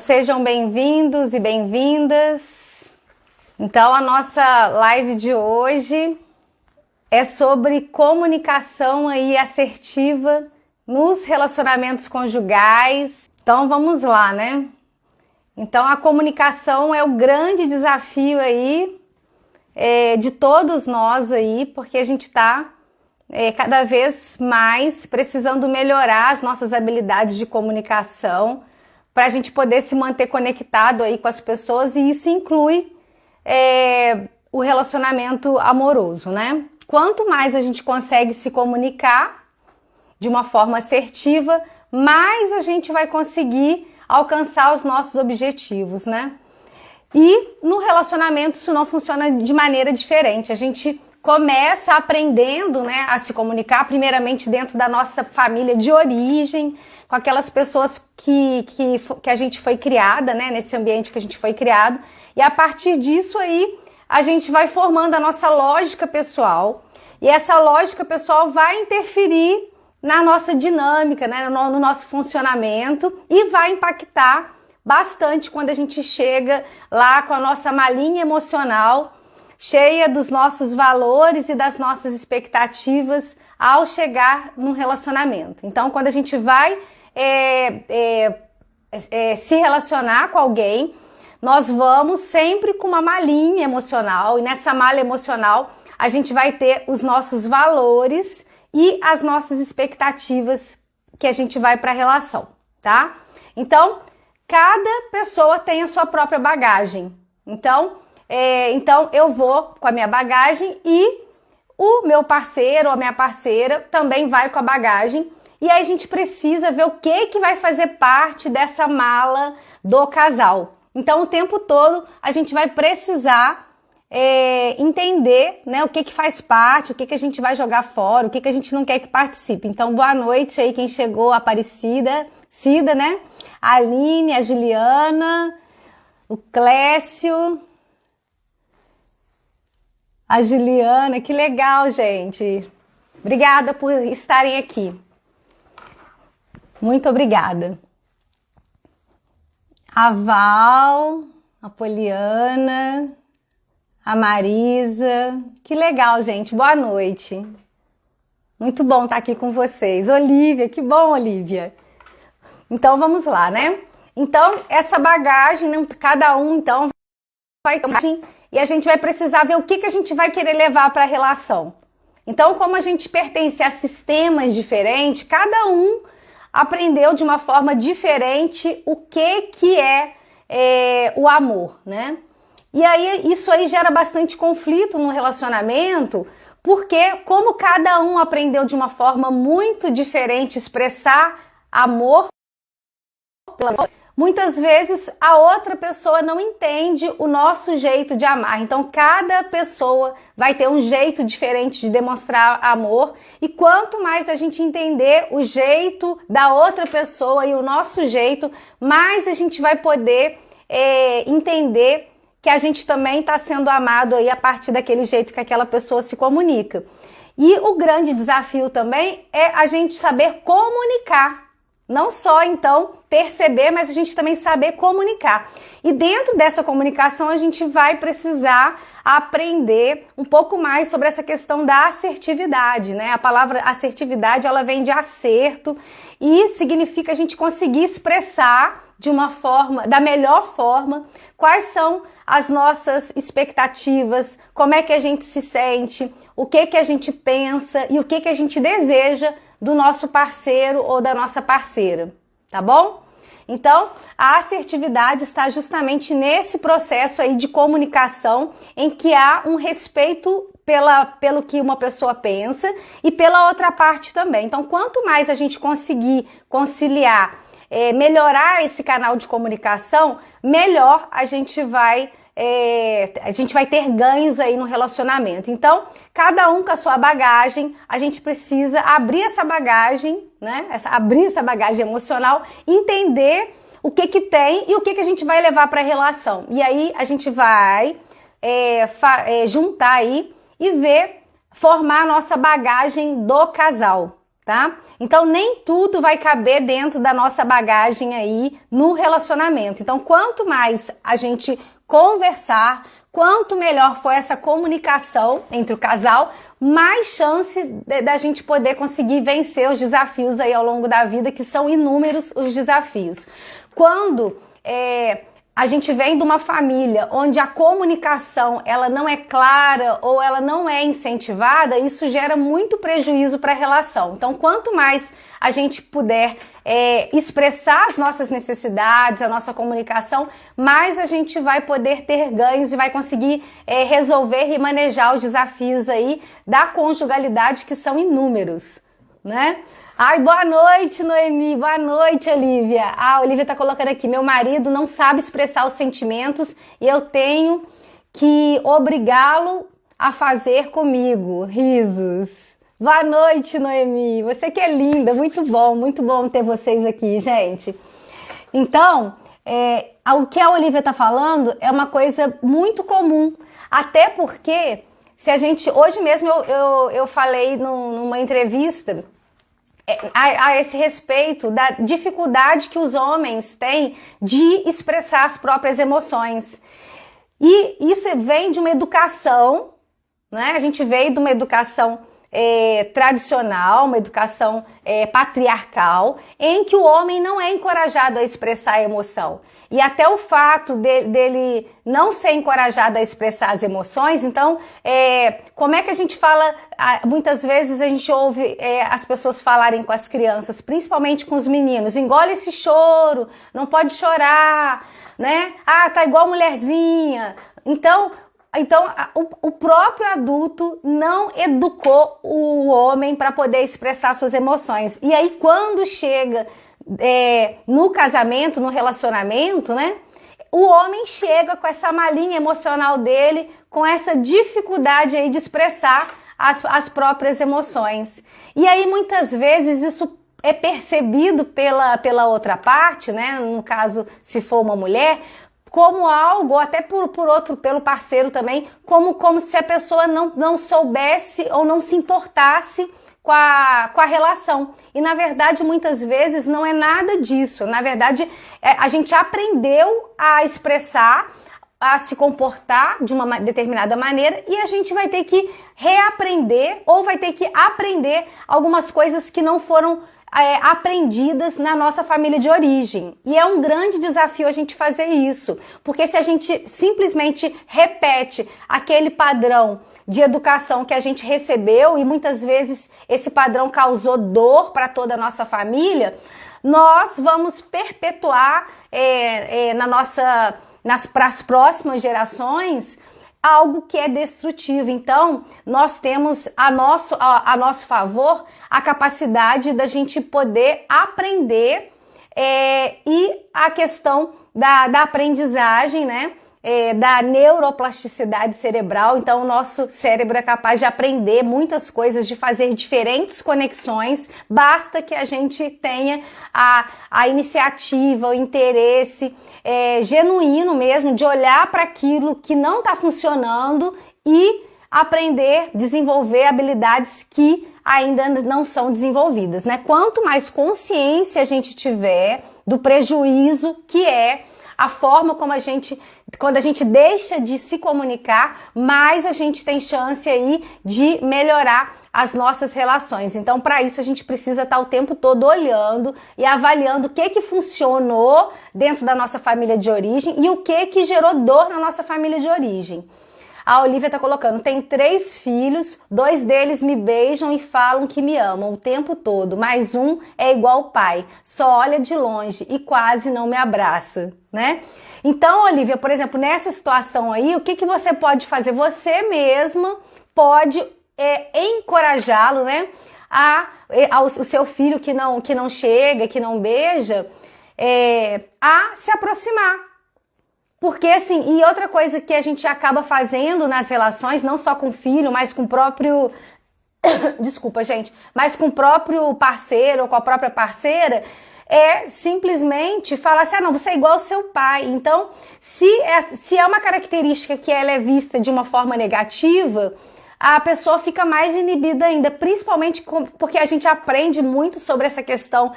Sejam bem-vindos e bem-vindas. Então, a nossa live de hoje é sobre comunicação aí assertiva nos relacionamentos conjugais. Então, vamos lá, né? Então, a comunicação é o grande desafio aí de todos nós aí, porque a gente está cada vez mais precisando melhorar as nossas habilidades de comunicação para a gente poder se manter conectado aí com as pessoas, e isso inclui o relacionamento amoroso, né? Quanto mais a gente consegue se comunicar de uma forma assertiva, mais a gente vai conseguir alcançar os nossos objetivos, né? E no relacionamento isso não funciona de maneira diferente. A gente começa aprendendo, né, a se comunicar primeiramente dentro da nossa família de origem, com aquelas pessoas que a gente foi criada, né, nesse ambiente que a gente foi criado, e a partir disso aí a gente vai formando a nossa lógica pessoal, e essa lógica pessoal vai interferir na nossa dinâmica, né, no nosso funcionamento, e vai impactar bastante quando a gente chega lá com a nossa malinha emocional cheia dos nossos valores e das nossas expectativas ao chegar num relacionamento. Então, quando a gente vai se relacionar com alguém, nós vamos sempre com uma malinha emocional, e nessa malha emocional a gente vai ter os nossos valores e as nossas expectativas que a gente vai para a relação, tá? Então, cada pessoa tem a sua própria bagagem. Então eu vou com a minha bagagem e o meu parceiro ou a minha parceira também vai com a bagagem. E aí a gente precisa ver o que vai fazer parte dessa mala do casal. Então o tempo todo a gente vai precisar entender, né, o que faz parte, o que a gente vai jogar fora, o que a gente não quer que participe. Então boa noite aí quem chegou, a Aparecida, Cida, né? A Aline, a Juliana, o Clécio, a Juliana, que legal, gente. Obrigada por estarem aqui. Muito obrigada. A Val, a Poliana, a Marisa. Que legal, gente. Boa noite. Muito bom estar aqui com vocês. Olivia, que bom, Olivia. Então, vamos lá, né? Então, essa bagagem, cada um, então, vai ter uma bagagem, e a gente vai precisar ver o que a gente vai querer levar para a relação. Então, como a gente pertence a sistemas diferentes, cada um aprendeu de uma forma diferente o que é o amor, né? E aí, isso aí gera bastante conflito no relacionamento, porque como cada um aprendeu de uma forma muito diferente expressar amor, muitas vezes a outra pessoa não entende o nosso jeito de amar. Então cada pessoa vai ter um jeito diferente de demonstrar amor, e quanto mais a gente entender o jeito da outra pessoa e o nosso jeito, mais a gente vai poder entender que a gente também está sendo amado aí a partir daquele jeito que aquela pessoa se comunica. E o grande desafio também é a gente saber comunicar. Não só, então, perceber, mas a gente também saber comunicar. E dentro dessa comunicação, a gente vai precisar aprender um pouco mais sobre essa questão da assertividade, né? A palavra assertividade, ela vem de acerto e significa a gente conseguir expressar de uma forma, da melhor forma, quais são as nossas expectativas, como é que a gente se sente, o que a gente pensa e o que a gente deseja do nosso parceiro ou da nossa parceira, tá bom? Então, a assertividade está justamente nesse processo aí de comunicação em que há um respeito pelo que uma pessoa pensa e pela outra parte também. Então, quanto mais a gente conseguir conciliar, melhorar esse canal de comunicação, melhor a gente vai ter ganhos aí no relacionamento. Então, cada um com a sua bagagem, a gente precisa abrir essa bagagem, né? Abrir essa bagagem emocional, entender o que tem e o que a gente vai levar para a relação. E aí a gente vai juntar aí e ver, formar a nossa bagagem do casal. tá? Então nem tudo vai caber dentro da nossa bagagem aí no relacionamento. Então quanto mais a gente conversar, quanto melhor for essa comunicação entre o casal, mais chance da gente poder conseguir vencer os desafios aí ao longo da vida, que são inúmeros os desafios. Quando a gente vem de uma família onde a comunicação ela não é clara ou ela não é incentivada, isso gera muito prejuízo para a relação. Então, quanto mais a gente puder expressar as nossas necessidades, a nossa comunicação, mais a gente vai poder ter ganhos e vai conseguir resolver e manejar os desafios aí da conjugalidade, que são inúmeros, né? Ai, boa noite, Noemi. Boa noite, Olivia. A Olivia tá colocando aqui, meu marido não sabe expressar os sentimentos e eu tenho que obrigá-lo a fazer comigo. Risos. Boa noite, Noemi. Você que é linda. Muito bom ter vocês aqui, gente. Então, o que a Olivia tá falando é uma coisa muito comum. Até porque, se a gente... Hoje mesmo eu falei numa entrevista... a esse respeito da dificuldade que os homens têm de expressar as próprias emoções. E isso vem de uma educação, né? A gente veio de uma educação tradicional, uma educação patriarcal, em que o homem não é encorajado a expressar a emoção. E até o fato dele não ser encorajado a expressar as emoções, então, como é que a gente fala, muitas vezes a gente ouve as pessoas falarem com as crianças, principalmente com os meninos, engole esse choro, não pode chorar, né? Ah, tá igual mulherzinha. Então o próprio adulto não educou o homem para poder expressar suas emoções. E aí, quando chega no casamento, no relacionamento, né? O homem chega com essa malinha emocional dele, com essa dificuldade aí de expressar as próprias emoções. E aí, muitas vezes, isso é percebido pela outra parte, né? No caso, se for uma mulher, como algo, ou até pelo parceiro também, como se a pessoa não soubesse ou não se importasse com a relação. E na verdade, muitas vezes não é nada disso. Na verdade, a gente aprendeu a expressar, a se comportar de uma determinada maneira e a gente vai ter que reaprender ou vai ter que aprender algumas coisas que não foram aprendidas na nossa família de origem. E é um grande desafio a gente fazer isso, porque se a gente simplesmente repete aquele padrão de educação que a gente recebeu e muitas vezes esse padrão causou dor para toda a nossa família, nós vamos perpetuar para as próximas gerações algo que é destrutivo. Então, nós temos a nosso favor a capacidade da gente poder aprender e a questão da aprendizagem, né? Da neuroplasticidade cerebral. Então, o nosso cérebro é capaz de aprender muitas coisas, de fazer diferentes conexões. Basta que a gente tenha a iniciativa, o interesse genuíno mesmo de olhar para aquilo que não está funcionando e aprender, desenvolver habilidades que ainda não são desenvolvidas, né? Quanto mais consciência a gente tiver do prejuízo que é a forma como quando a gente deixa de se comunicar, mais a gente tem chance aí de melhorar as nossas relações. Então, para isso, a gente precisa estar o tempo todo olhando e avaliando o que funcionou dentro da nossa família de origem e o que gerou dor na nossa família de origem. A Olivia tá colocando, tem 3 filhos, 2 deles me beijam e falam que me amam o tempo todo, mas um é igual o pai, só olha de longe e quase não me abraça, né? Então, Olivia, por exemplo, nessa situação aí, o que você pode fazer? Você mesma pode encorajá-lo, né? O seu filho que não chega, que não beija, a se aproximar. Porque assim, e outra coisa que a gente acaba fazendo nas relações, não só com o filho, mas com o próprio... Desculpa, gente. Mas com o próprio parceiro ou com a própria parceira, é simplesmente falar assim, não, você é igual ao seu pai. Então, se é uma característica que ela é vista de uma forma negativa, a pessoa fica mais inibida ainda, principalmente porque a gente aprende muito sobre essa questão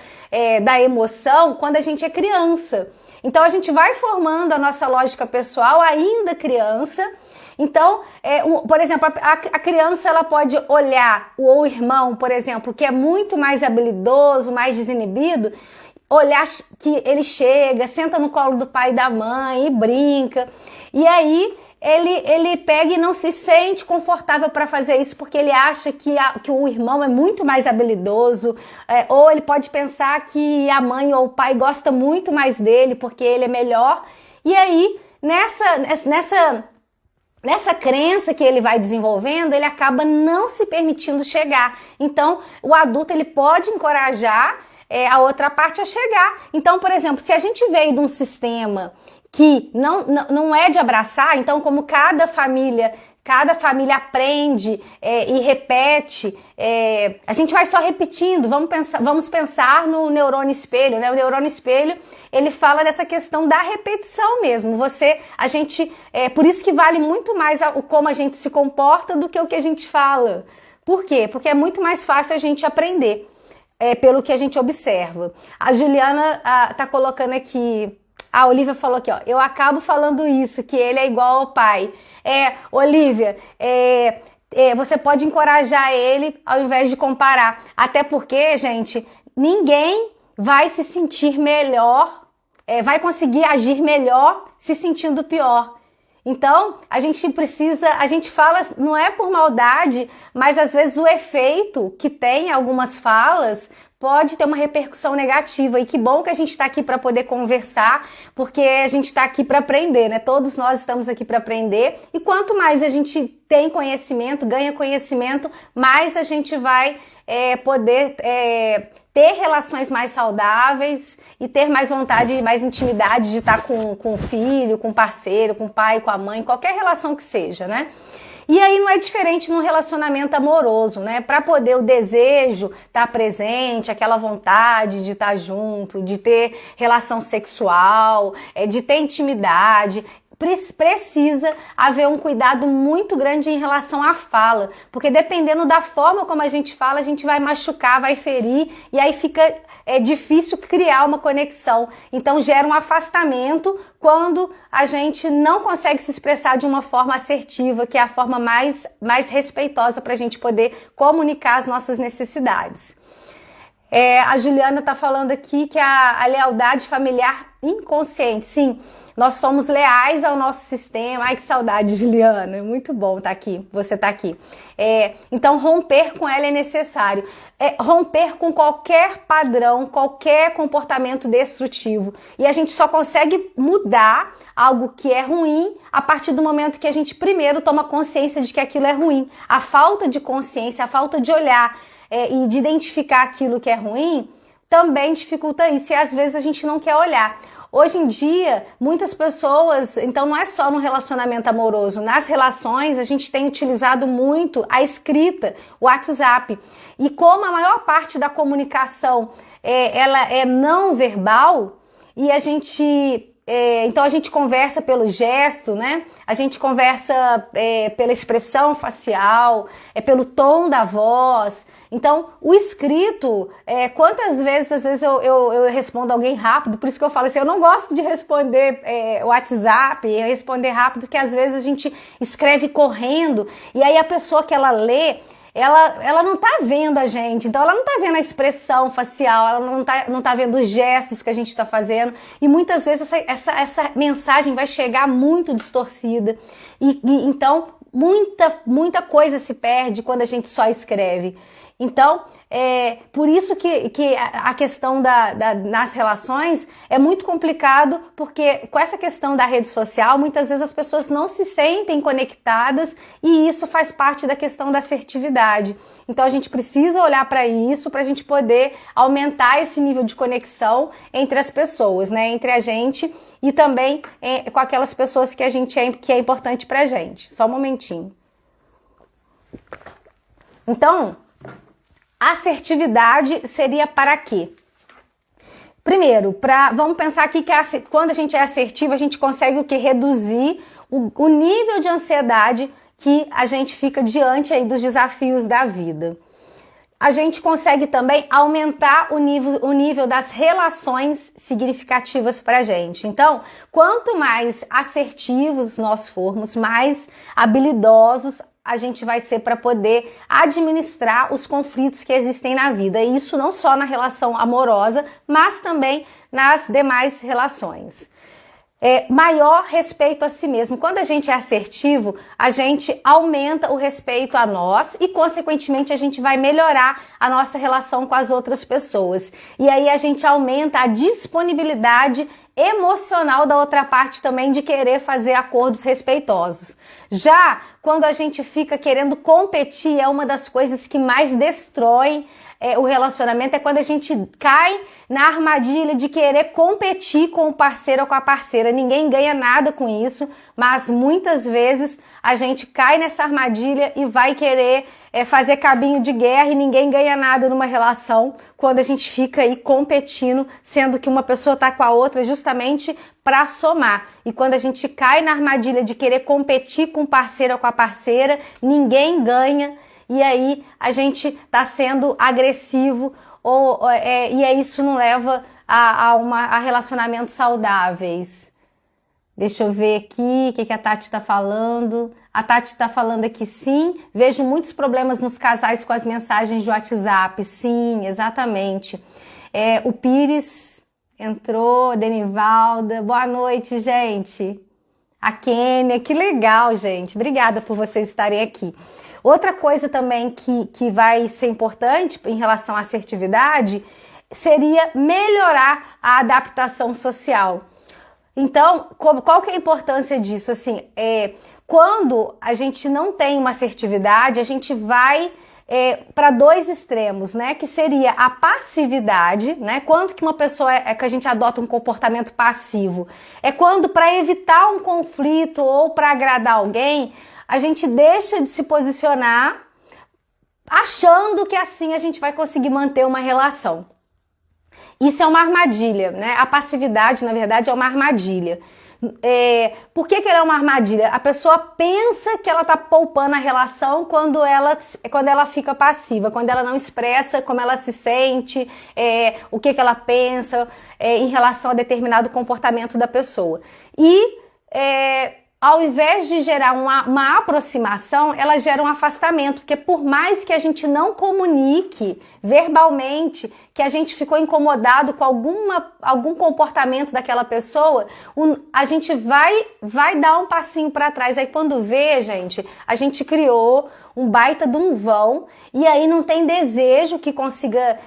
da emoção quando a gente é criança. Então a gente vai formando a nossa lógica pessoal ainda criança. Então, por exemplo, a criança ela pode olhar o irmão, por exemplo, que é muito mais habilidoso, mais desinibido, olhar que ele chega, senta no colo do pai e da mãe e brinca, e aí ele pega e não se sente confortável para fazer isso porque ele acha que o irmão é muito mais habilidoso, ou ele pode pensar que a mãe ou o pai gosta muito mais dele porque ele é melhor, e aí nessa crença que ele vai desenvolvendo, ele acaba não se permitindo chegar. Então, o adulto ele pode encorajar a outra parte a chegar. Então, por exemplo, se a gente veio de um sistema que não é de abraçar, então como cada família aprende e repete, a gente vai só repetindo. Vamos pensar no neurônio espelho, né? O neurônio espelho, ele fala dessa questão da repetição mesmo. Por isso que vale muito mais como a gente se comporta do que o que a gente fala. Por quê? Porque é muito mais fácil a gente aprender pelo que a gente observa. A Juliana tá colocando aqui. A Olivia falou aqui, ó, eu acabo falando isso, que ele é igual ao pai. Olivia, você pode encorajar ele ao invés de comparar. Até porque, gente, ninguém vai se sentir melhor, vai conseguir agir melhor se sentindo pior. Então, a gente fala, não é por maldade, mas às vezes o efeito que tem algumas falas pode ter uma repercussão negativa. E que bom que a gente está aqui para poder conversar, porque a gente está aqui para aprender, né? Todos nós estamos aqui para aprender. E quanto mais a gente tem conhecimento, ganha conhecimento, mais a gente vai poder ter relações mais saudáveis e ter mais vontade, mais intimidade de estar com o filho, com o parceiro, com o pai, com a mãe, qualquer relação que seja, né? E aí não é diferente num relacionamento amoroso, né? Para poder o desejo estar presente, aquela vontade de estar junto, de ter relação sexual, de ter intimidade, precisa haver um cuidado muito grande em relação à fala, porque dependendo da forma como a gente fala, a gente vai machucar, vai ferir, e aí fica difícil criar uma conexão. Então gera um afastamento quando a gente não consegue se expressar de uma forma assertiva, que é a forma mais respeitosa para a gente poder comunicar as nossas necessidades. A Juliana está falando aqui que a lealdade familiar inconsciente, sim, nós somos leais ao nosso sistema. Ai, que saudade, Juliana, muito bom tá aqui, você tá aqui. Então, romper com ela é necessário. Romper com qualquer padrão, qualquer comportamento destrutivo. E a gente só consegue mudar algo que é ruim a partir do momento que a gente primeiro toma consciência de que aquilo é ruim. A falta de consciência, a falta de olhar e de identificar aquilo que é ruim também dificulta isso, e às vezes a gente não quer olhar. Hoje em dia, muitas pessoas, então não é só no relacionamento amoroso, nas relações a gente tem utilizado muito a escrita, o WhatsApp. E como a maior parte da comunicação ela é não verbal, e então a gente conversa pelo gesto, né? A gente conversa pela expressão facial, pelo tom da voz. Então, o escrito, quantas vezes, às vezes eu respondo alguém rápido, por isso que eu falo assim, eu não gosto de responder WhatsApp, responder rápido, porque às vezes a gente escreve correndo, e aí a pessoa que ela lê, ela não tá vendo a gente, então ela não tá vendo a expressão facial, ela não tá vendo os gestos que a gente tá fazendo, e muitas vezes essa mensagem vai chegar muito distorcida, e então muita coisa se perde quando a gente só escreve. Então, por isso que a questão nas relações é muito complicado, porque com essa questão da rede social, muitas vezes as pessoas não se sentem conectadas, e isso faz parte da questão da assertividade. Então a gente precisa olhar para isso, para a gente poder aumentar esse nível de conexão entre as pessoas, né? Entre a gente e também com aquelas pessoas que que é importante pra gente. Só um momentinho. Então, assertividade seria para quê? Primeiro, vamos pensar aqui que quando a gente é assertivo, a gente consegue o quê? Reduzir o nível de ansiedade que a gente fica diante aí dos desafios da vida. A gente consegue também aumentar o nível das relações significativas para a gente. Então, quanto mais assertivos nós formos, mais habilidosos a gente vai ser para poder administrar os conflitos que existem na vida. E isso não só na relação amorosa, mas também nas demais relações. Maior respeito a si mesmo. Quando a gente é assertivo, a gente aumenta o respeito a nós e, consequentemente, a gente vai melhorar a nossa relação com as outras pessoas. E aí a gente aumenta a disponibilidade emocional da outra parte também de querer fazer acordos respeitosos. Já quando a gente fica querendo competir, é uma das coisas que mais destroem o relacionamento, é quando a gente cai na armadilha de querer competir com o parceiro ou com a parceira. Ninguém ganha nada com isso, mas muitas vezes a gente cai nessa armadilha e vai querer fazer cabinho de guerra, e ninguém ganha nada numa relação quando a gente fica aí competindo, sendo que uma pessoa tá com a outra justamente para somar. E quando a gente cai na armadilha de querer competir com o parceiro ou com a parceira, ninguém ganha. E aí a gente tá sendo agressivo e aí isso não leva a relacionamentos saudáveis. Deixa eu ver aqui o que a Tati está falando. A Tati está falando aqui, sim, vejo muitos problemas nos casais com as mensagens de WhatsApp. Sim, exatamente. O Pires entrou, Denivalda. Boa noite, gente. A Kênia, que legal, gente. Obrigada por vocês estarem aqui. Outra coisa também que vai ser importante em relação à assertividade seria melhorar a adaptação social. Então, qual que é a importância disso? Assim, quando a gente não tem uma assertividade, a gente vai para dois extremos, né? Que seria a passividade, né? Quando que uma pessoa que a gente adota um comportamento passivo? É quando, para evitar um conflito ou para agradar alguém, a gente deixa de se posicionar achando que assim a gente vai conseguir manter uma relação. Isso é uma armadilha, né? A passividade, na verdade, é uma armadilha. Por que ela é uma armadilha? A pessoa pensa que ela está poupando a relação quando ela fica passiva, quando ela não expressa como ela se sente, o que ela pensa em relação a determinado comportamento da pessoa. E ao invés de gerar uma aproximação, ela gera um afastamento, porque por mais que a gente não comunique verbalmente que a gente ficou incomodado com algum comportamento daquela pessoa, a gente vai dar um passinho para trás. Aí quando vê, gente, a gente criou um baita de um vão e aí não tem desejo que consiga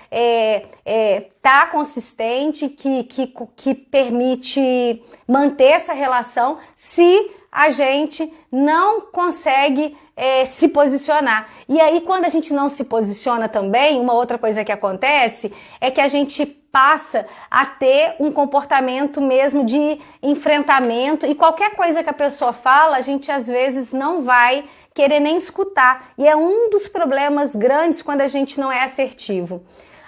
tá consistente, que permite manter essa relação se a gente não consegue se posicionar. E aí, quando a gente não se posiciona também, uma outra coisa que acontece é que a gente passa a ter um comportamento mesmo de enfrentamento, e qualquer coisa que a pessoa fala, a gente às vezes não vai querer nem escutar. E é um dos problemas grandes quando a gente não é assertivo.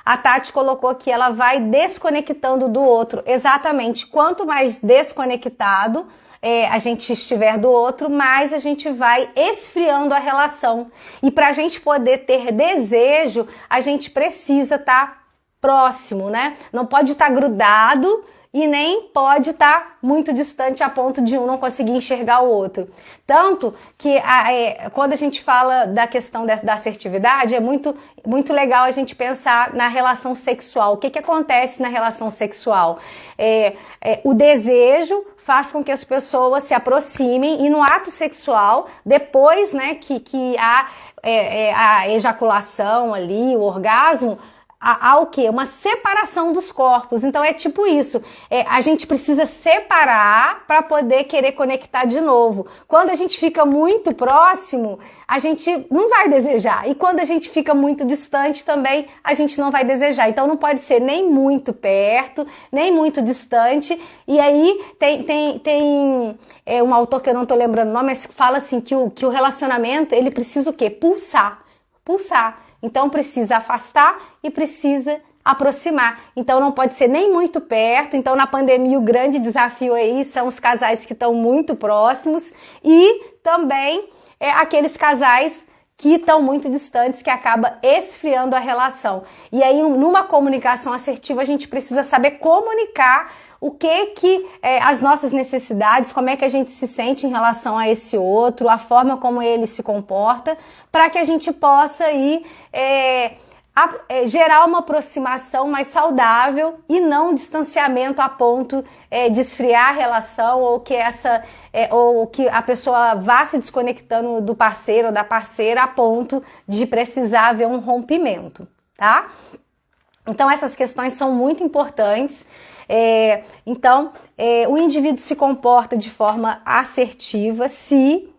A Tati colocou que ela vai desconectando do outro. Exatamente. Quanto mais desconectado a gente estiver do outro, mais a gente vai esfriando a relação. E para a gente poder ter desejo, a gente precisa estar próximo, né? Não pode estar grudado e nem pode estar muito distante a ponto de um não conseguir enxergar o outro. Tanto que quando a gente fala da questão da assertividade, é muito, muito legal a gente pensar na relação sexual. O que acontece na relação sexual? O desejo faz com que as pessoas se aproximem, e no ato sexual, depois, né, que há a ejaculação ali, o orgasmo, há o quê? Uma separação dos corpos. Então é tipo isso, a gente precisa separar para poder querer conectar de novo. Quando a gente fica muito próximo, a gente não vai desejar, e quando a gente fica muito distante também, a gente não vai desejar. Então não pode ser nem muito perto, nem muito distante. E aí tem um autor que eu não tô lembrando o nome, mas fala assim que o relacionamento, ele precisa o quê? Pulsar. Então precisa afastar e precisa aproximar. Então não pode ser nem muito perto. Então na pandemia o grande desafio aí são os casais que estão muito próximos, e também aqueles casais que estão muito distantes, que acaba esfriando a relação. E aí, numa comunicação assertiva, a gente precisa saber comunicar o que as nossas necessidades, como é que a gente se sente em relação a esse outro, a forma como ele se comporta, para que a gente possa ir gerar uma aproximação mais saudável e não um distanciamento a ponto de esfriar a relação ou que a pessoa vá se desconectando do parceiro ou da parceira a ponto de precisar haver um rompimento, tá? Então essas questões são muito importantes. O indivíduo se comporta de forma assertiva se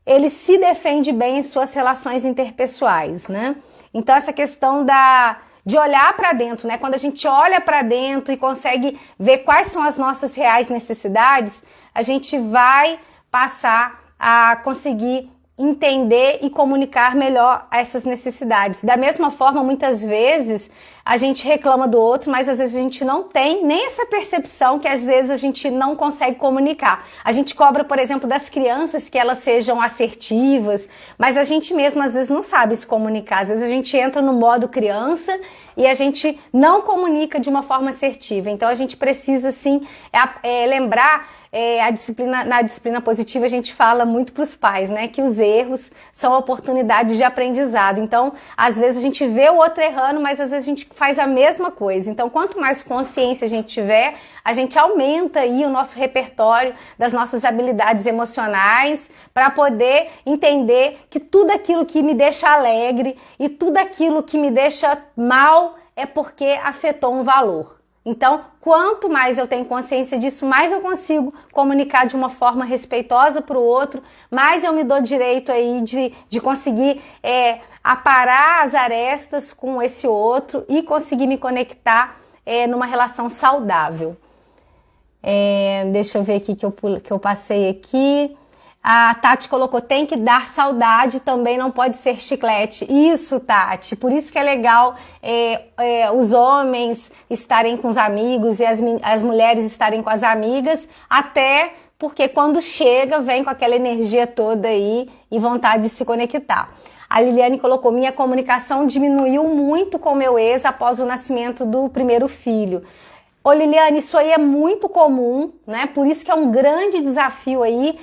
ele se defende bem em suas relações interpessoais, né? Então essa questão de olhar para dentro, né? Quando a gente olha para dentro e consegue ver quais são as nossas reais necessidades, a gente vai passar a conseguir entender e comunicar melhor essas necessidades. Da mesma forma, muitas vezes a gente reclama do outro, mas às vezes a gente não tem nem essa percepção que às vezes a gente não consegue comunicar. A gente cobra, por exemplo, das crianças que elas sejam assertivas, mas a gente mesmo às vezes não sabe se comunicar. Às vezes a gente entra no modo criança e a gente não comunica de uma forma assertiva. Então a gente precisa sim lembrar na disciplina positiva a gente fala muito para os pais, né, que os erros são oportunidades de aprendizado. Então, às vezes a gente vê o outro errando, mas às vezes a gente faz a mesma coisa. Então, quanto mais consciência a gente tiver, a gente aumenta aí o nosso repertório das nossas habilidades emocionais para poder entender que tudo aquilo que me deixa alegre e tudo aquilo que me deixa mal é porque afetou um valor. Então, quanto mais eu tenho consciência disso, mais eu consigo comunicar de uma forma respeitosa para o outro, mais eu me dou direito aí de conseguir aparar as arestas com esse outro e conseguir me conectar numa relação saudável. Deixa eu ver aqui que eu passei aqui. A Tati colocou, tem que dar saudade, também não pode ser chiclete. Isso, Tati, por isso que é legal os homens estarem com os amigos e as mulheres estarem com as amigas, até porque quando chega, vem com aquela energia toda aí e vontade de se conectar. A Liliane colocou, minha comunicação diminuiu muito com meu ex após o nascimento do primeiro filho. Ô Liliane, isso aí é muito comum, né? Por isso que é um grande desafio aí,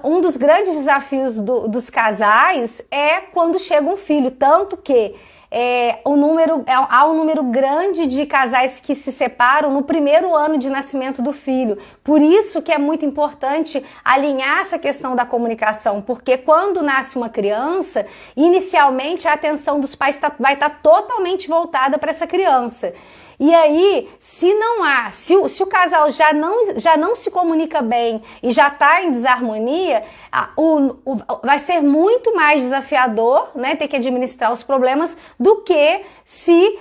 um dos grandes desafios dos casais é quando chega um filho, tanto que há um número grande de casais que se separam no primeiro ano de nascimento do filho. Por isso que é muito importante alinhar essa questão da comunicação, porque quando nasce uma criança, inicialmente a atenção dos pais vai estar totalmente voltada para essa criança. E aí, se o casal já não se comunica bem e já está em desarmonia, vai ser muito mais desafiador, né, ter que administrar os problemas do que se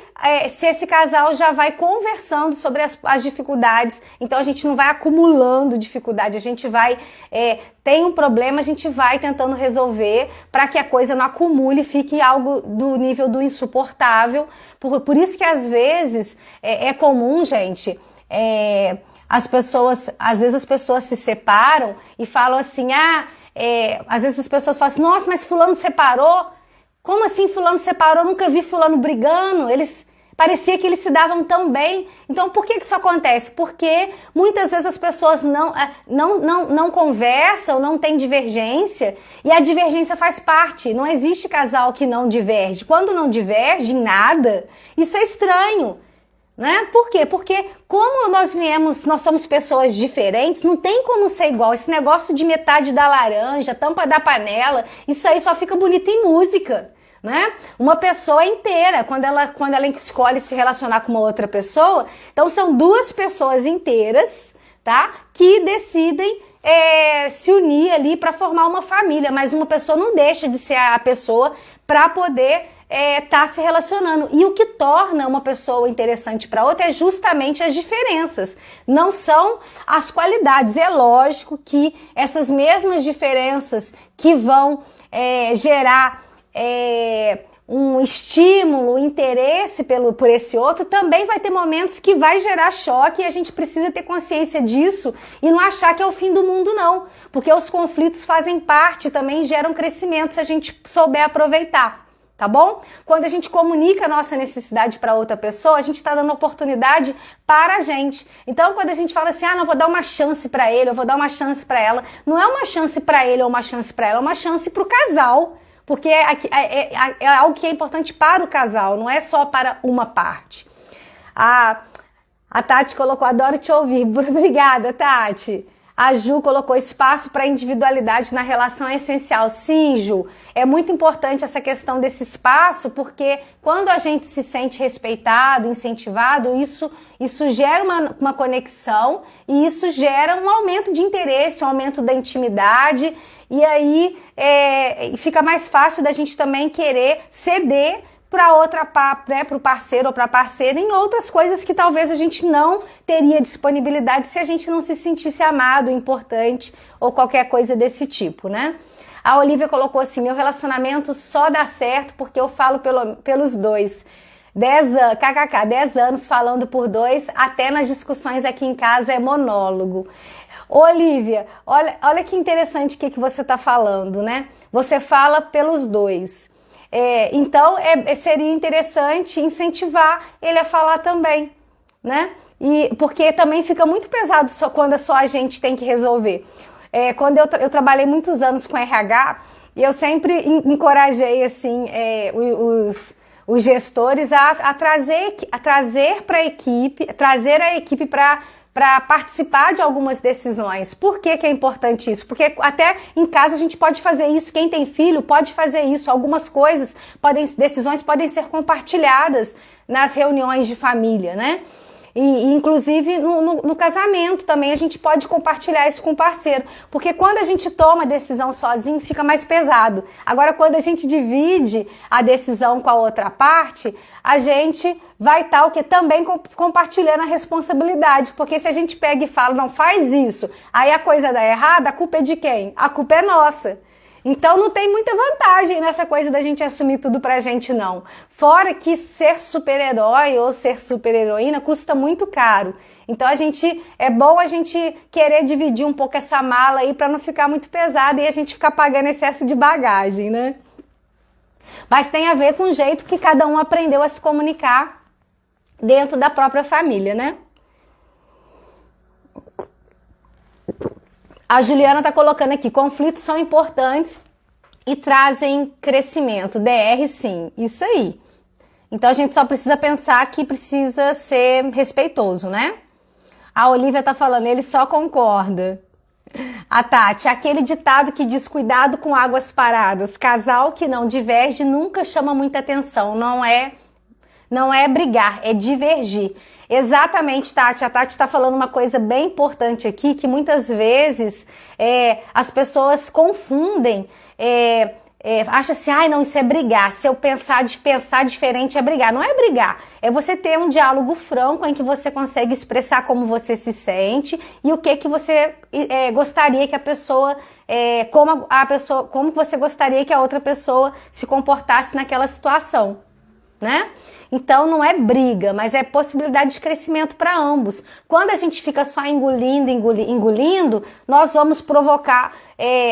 esse casal já vai conversando sobre as dificuldades. Então a gente não vai acumulando dificuldade, a gente vai, tem um problema, a gente vai tentando resolver para que a coisa não acumule e fique algo do nível do insuportável. Por isso que às vezes é comum, gente, às vezes as pessoas se separam e falam assim, às vezes as pessoas falam assim, nossa, mas fulano separou? Como assim fulano separou? Eu nunca vi fulano brigando, parecia que eles se davam tão bem. Então, por que isso acontece? Porque muitas vezes as pessoas não conversam, não tem divergência, e a divergência faz parte. Não existe casal que não diverge. Quando não diverge em nada, isso é estranho, né? Por quê? Porque como nós somos pessoas diferentes, não tem como ser igual. Esse negócio de metade da laranja, tampa da panela, isso aí só fica bonito em música, né? Uma pessoa inteira, quando ela escolhe se relacionar com uma outra pessoa, então são duas pessoas inteiras, tá? Que decidem se unir ali para formar uma família, mas uma pessoa não deixa de ser a pessoa para poder tá se relacionando. E o que torna uma pessoa interessante para outra é justamente as diferenças, não são as qualidades. É lógico que essas mesmas diferenças que vão gerar um estímulo, interesse por esse outro, também vai ter momentos que vai gerar choque e a gente precisa ter consciência disso e não achar que é o fim do mundo, não. Porque os conflitos fazem parte, também geram crescimento se a gente souber aproveitar, tá bom? Quando a gente comunica a nossa necessidade para outra pessoa, a gente está dando oportunidade para a gente. Então, quando a gente fala assim, não, vou dar uma chance para ele, eu vou dar uma chance para ela, não é uma chance para ele ou uma chance para ela, é uma chance para o casal. Porque é algo que é importante para o casal, não é só para uma parte. A Tati colocou, adoro te ouvir. Obrigada, Tati. A Ju colocou, espaço para individualidade na relação é essencial. Sim, Ju, é muito importante essa questão desse espaço, porque quando a gente se sente respeitado, incentivado, isso gera uma conexão e isso gera um aumento de interesse, um aumento da intimidade. E aí fica mais fácil da gente também querer ceder para outra, né, para o parceiro ou para a parceira em outras coisas que talvez a gente não teria disponibilidade se a gente não se sentisse amado, importante ou qualquer coisa desse tipo, né? A Olivia colocou assim, meu relacionamento só dá certo porque eu falo pelos dois. 10 anos, kkk, 10 anos falando por dois, até nas discussões aqui em casa é monólogo. Olivia, olha que interessante o que você está falando, né? Você fala pelos dois. Então, seria interessante incentivar ele a falar também, né? Porque também fica muito pesado quando é só a gente tem que resolver. Quando eu trabalhei muitos anos com RH, e eu sempre encorajei assim, os gestores a trazer para a equipe, trazer a equipe para participar de algumas decisões. Por que é importante isso? Porque até em casa a gente pode fazer isso, quem tem filho pode fazer isso, algumas decisões podem ser compartilhadas nas reuniões de família, né? E inclusive no casamento também a gente pode compartilhar isso com o parceiro, porque quando a gente toma a decisão sozinho fica mais pesado. Agora quando a gente divide a decisão com a outra parte, a gente vai estar também compartilhando a responsabilidade, porque se a gente pega e fala, não faz isso, aí a coisa dá errada, a culpa é de quem? A culpa é nossa. Então não tem muita vantagem nessa coisa da gente assumir tudo pra gente, não. Fora que ser super-herói ou ser super-heroína custa muito caro. Então é bom a gente querer dividir um pouco essa mala aí pra não ficar muito pesada e a gente ficar pagando excesso de bagagem, né? Mas tem a ver com o jeito que cada um aprendeu a se comunicar dentro da própria família, né? A Juliana está colocando aqui, conflitos são importantes e trazem crescimento. DR, sim, isso aí. Então a gente só precisa pensar que precisa ser respeitoso, né? A Olivia tá falando, ele só concorda. A Tati, aquele ditado que diz cuidado com águas paradas, casal que não diverge nunca chama muita atenção, não é brigar, é divergir. Exatamente, Tati. A Tati está falando uma coisa bem importante aqui, que muitas vezes as pessoas confundem, acham assim, não, isso é brigar. Se eu pensar diferente é brigar. Não é brigar, é você ter um diálogo franco em que você consegue expressar como você se sente e o que você gostaria que a pessoa, como você gostaria que a outra pessoa se comportasse naquela situação, né? Então não é briga, mas é possibilidade de crescimento para ambos. Quando a gente fica só engolindo, nós vamos provocar,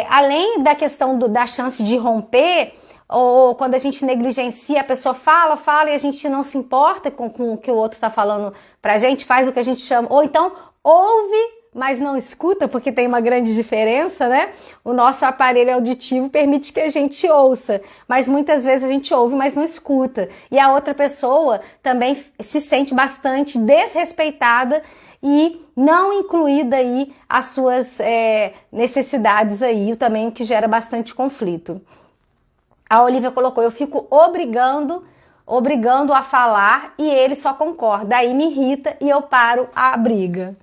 além da questão da chance de romper, ou quando a gente negligencia, a pessoa fala e a gente não se importa com o que o outro está falando pra gente, faz o que a gente chama, ou então ouve, mas não escuta, porque tem uma grande diferença, né? O nosso aparelho auditivo permite que a gente ouça, mas muitas vezes a gente ouve, mas não escuta. E a outra pessoa também se sente bastante desrespeitada e não incluída aí as suas necessidades aí, também o que gera bastante conflito. A Olivia colocou, eu fico obrigando a falar e ele só concorda, aí me irrita e eu paro a briga.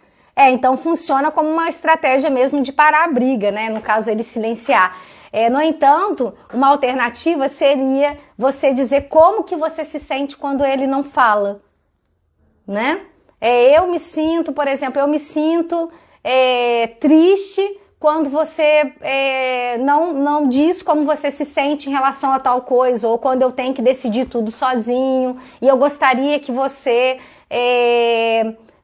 Então funciona como uma estratégia mesmo de parar a briga, né? No caso, ele silenciar. No entanto, uma alternativa seria você dizer como que você se sente quando ele não fala, né? Eu me sinto, por exemplo, triste quando você não diz como você se sente em relação a tal coisa, ou quando eu tenho que decidir tudo sozinho, e eu gostaria que você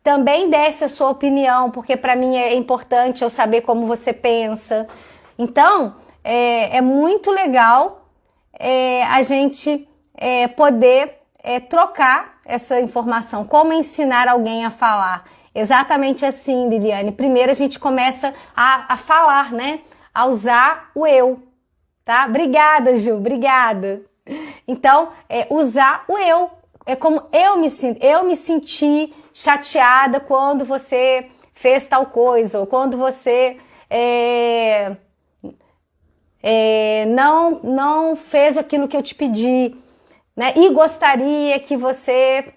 também desse a sua opinião, porque para mim é importante eu saber como você pensa. Então, é muito legal a gente poder trocar essa informação, como ensinar alguém a falar. Exatamente assim, Liliane. Primeiro a gente começa a falar, né? A usar o eu, tá? Obrigada, Ju, obrigada. Então, usar o eu. É como eu me sinto. Eu me senti chateada quando você fez tal coisa, ou quando você não fez aquilo que eu te pedi, né? E gostaria que você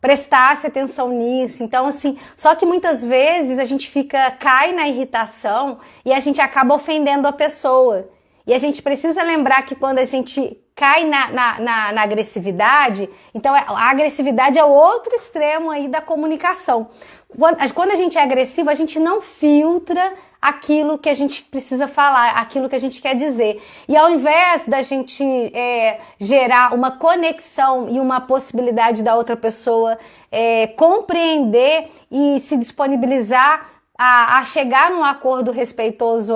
prestasse atenção nisso. Então, assim, só que muitas vezes a gente cai na irritação e a gente acaba ofendendo a pessoa. E a gente precisa lembrar que quando a gente cai na agressividade, então a agressividade é o outro extremo aí da comunicação. Quando a gente é agressivo, a gente não filtra aquilo que a gente precisa falar, aquilo que a gente quer dizer. E ao invés da gente gerar uma conexão e uma possibilidade da outra pessoa compreender e se disponibilizar a chegar num acordo respeitoso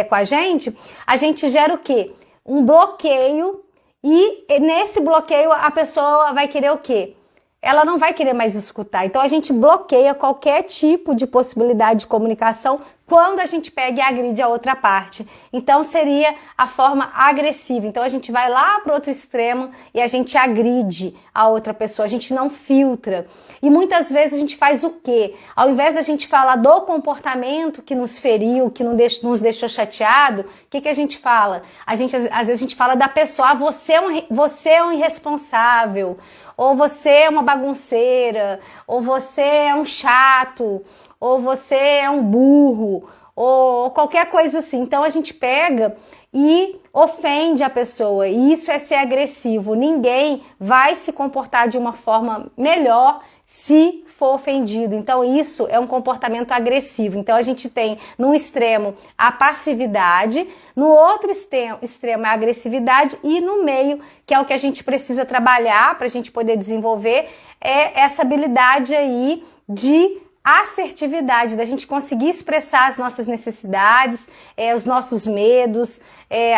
com a gente gera o quê? Um bloqueio, e nesse bloqueio a pessoa vai querer o quê? Ela não vai querer mais escutar. Então a gente bloqueia qualquer tipo de possibilidade de comunicação quando a gente pega e agride a outra parte. Então seria a forma agressiva. Então a gente vai lá para o outro extremo e a gente agride a outra pessoa, a gente não filtra. E muitas vezes a gente faz o quê? Ao invés da gente falar do comportamento que nos feriu, que nos deixou chateado, o que a gente fala? Às vezes a gente fala da pessoa, você é um irresponsável, ou você é uma bagunceira, ou você é um chato, ou você é um burro, ou qualquer coisa assim. Então a gente pega e ofende a pessoa, e isso é ser agressivo. Ninguém vai se comportar de uma forma melhor se for ofendido. Então isso é um comportamento agressivo. Então a gente tem num extremo a passividade, no outro extremo a agressividade, e no meio, que é o que a gente precisa trabalhar para a gente poder desenvolver, é essa habilidade aí de assertividade, da gente conseguir expressar as nossas necessidades, os nossos medos,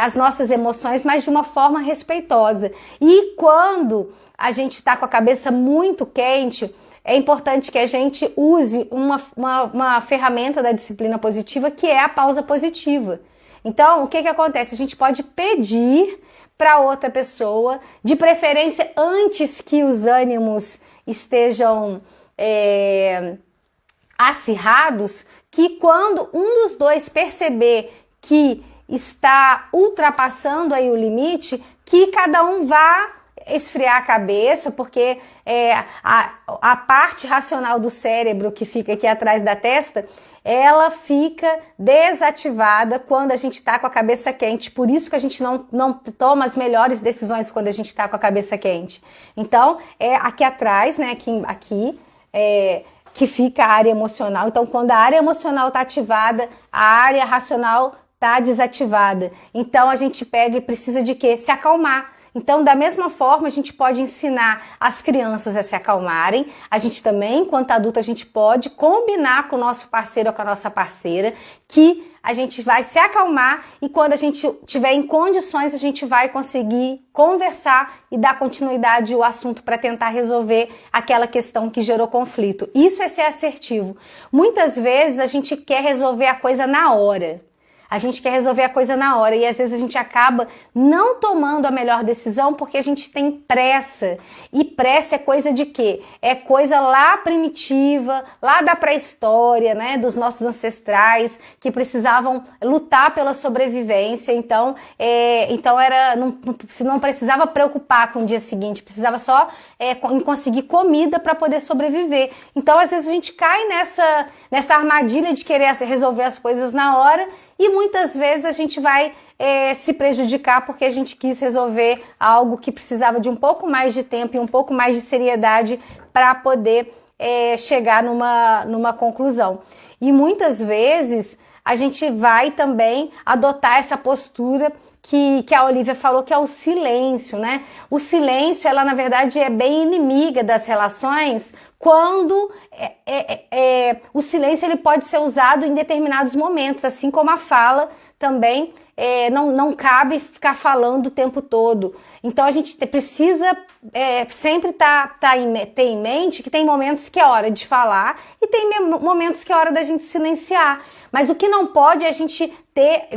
as nossas emoções, mas de uma forma respeitosa. E quando a gente está com a cabeça muito quente, é importante que a gente use uma ferramenta da disciplina positiva, que é a pausa positiva. Então, o que acontece? A gente pode pedir para outra pessoa, de preferência antes que os ânimos estejam acirrados, que quando um dos dois perceber que está ultrapassando aí o limite, que cada um vá esfriar a cabeça, porque a parte racional do cérebro que fica aqui atrás da testa, ela fica desativada quando a gente está com a cabeça quente. Por isso que a gente não toma as melhores decisões quando a gente está com a cabeça quente. Então, aqui atrás, né, aqui que fica a área emocional. Então, quando a área emocional está ativada, a área racional está desativada. Então, a gente pega e precisa de quê? Se acalmar. Então, da mesma forma, a gente pode ensinar as crianças a se acalmarem. A gente também, enquanto adulto, a gente pode combinar com o nosso parceiro ou com a nossa parceira que a gente vai se acalmar, e quando a gente tiver em condições, a gente vai conseguir conversar e dar continuidade ao assunto para tentar resolver aquela questão que gerou conflito. Isso é ser assertivo. Muitas vezes a gente quer resolver a coisa na hora. A gente quer resolver a coisa na hora, e às vezes a gente acaba não tomando a melhor decisão porque a gente tem pressa. E pressa é coisa de quê? É coisa lá primitiva, lá da pré-história, né, dos nossos ancestrais, que precisavam lutar pela sobrevivência. Então não precisava preocupar com o dia seguinte, precisava só em conseguir comida para poder sobreviver. Então às vezes a gente cai nessa armadilha de querer resolver as coisas na hora, e muitas vezes a gente vai se prejudicar porque a gente quis resolver algo que precisava de um pouco mais de tempo e um pouco mais de seriedade para poder chegar numa conclusão. E muitas vezes a gente vai também adotar essa postura que a Olivia falou, que é o silêncio, né? O silêncio, ela na verdade é bem inimiga das relações, quando o silêncio ele pode ser usado em determinados momentos, assim como a fala também não cabe ficar falando o tempo todo. Então a gente precisa sempre ter em mente que tem momentos que é hora de falar e tem momentos que é hora da gente silenciar. Mas o que não pode é a gente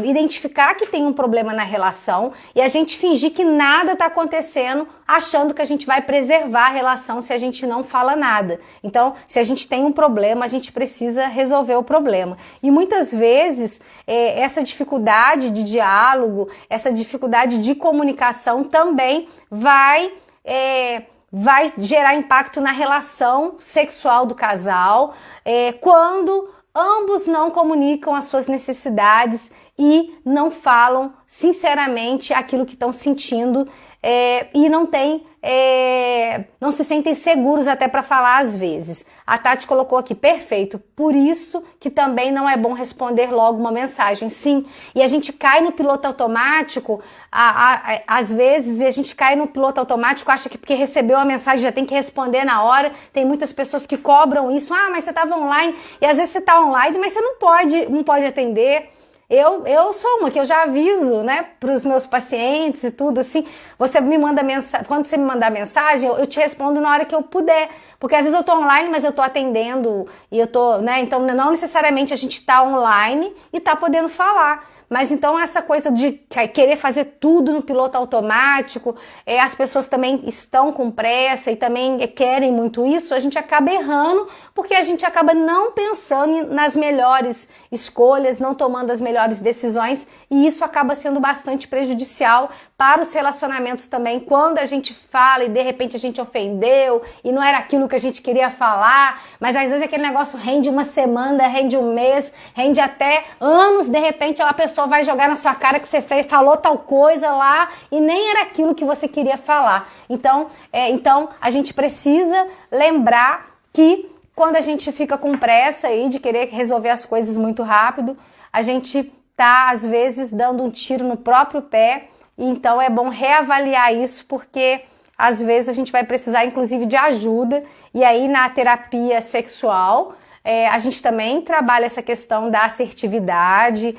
identificar que tem um problema na relação e a gente fingir que nada está acontecendo, achando que a gente vai preservar a relação se a gente não fala nada. Então, se a gente tem um problema, a gente precisa resolver o problema. E muitas vezes, essa dificuldade de diálogo, essa dificuldade de comunicação também vai gerar impacto na relação sexual do casal, quando ambos não comunicam as suas necessidades e não falam sinceramente aquilo que estão sentindo e não se sentem seguros até para falar às vezes. A Tati colocou aqui, perfeito, por isso que também não é bom responder logo uma mensagem, sim. E a gente cai no piloto automático, às vezes a gente cai no piloto automático, acha que porque recebeu a mensagem já tem que responder na hora. Tem muitas pessoas que cobram isso, mas você estava online, e às vezes você está online, mas você não pode atender. Eu sou uma que eu já aviso, né, para os meus pacientes e tudo assim. Você me manda mensagem, quando você me mandar mensagem, eu te respondo na hora que eu puder, porque às vezes eu tô online, mas eu tô atendendo e eu tô, né, então não necessariamente a gente tá online e tá podendo falar. Mas então essa coisa de querer fazer tudo no piloto automático, as pessoas também estão com pressa e também querem muito isso, a gente acaba errando, porque a gente acaba não pensando nas melhores escolhas, não tomando as melhores decisões, e isso acaba sendo bastante prejudicial para os relacionamentos também, quando a gente fala e de repente a gente ofendeu e não era aquilo que a gente queria falar, mas às vezes aquele negócio rende uma semana, rende um mês, rende até anos, de repente a pessoa vai jogar na sua cara que você falou tal coisa lá e nem era aquilo que você queria falar. Então a gente precisa lembrar que quando a gente fica com pressa aí de querer resolver as coisas muito rápido, a gente tá às vezes dando um tiro no próprio pé, e então é bom reavaliar isso, porque às vezes a gente vai precisar inclusive de ajuda. E aí na terapia sexual a gente também trabalha essa questão da assertividade,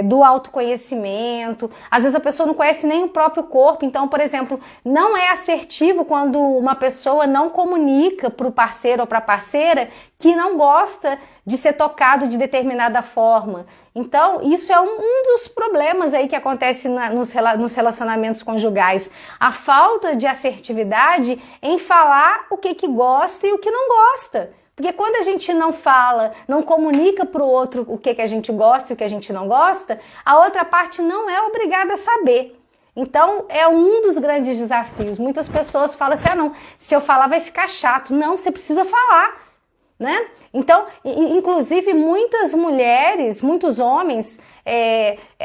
do autoconhecimento. Às vezes a pessoa não conhece nem o próprio corpo, então, por exemplo, não é assertivo quando uma pessoa não comunica para o parceiro ou para a parceira que não gosta de ser tocado de determinada forma. Então, isso é um dos problemas aí que acontece nos relacionamentos conjugais. A falta de assertividade em falar o que gosta e o que não gosta. Porque quando a gente não fala, não comunica para o outro o que a gente gosta e o que a gente não gosta, a outra parte não é obrigada a saber. Então, é um dos grandes desafios. Muitas pessoas falam assim, não, se eu falar vai ficar chato. Não, você precisa falar, né? Então, inclusive, muitas mulheres, muitos homens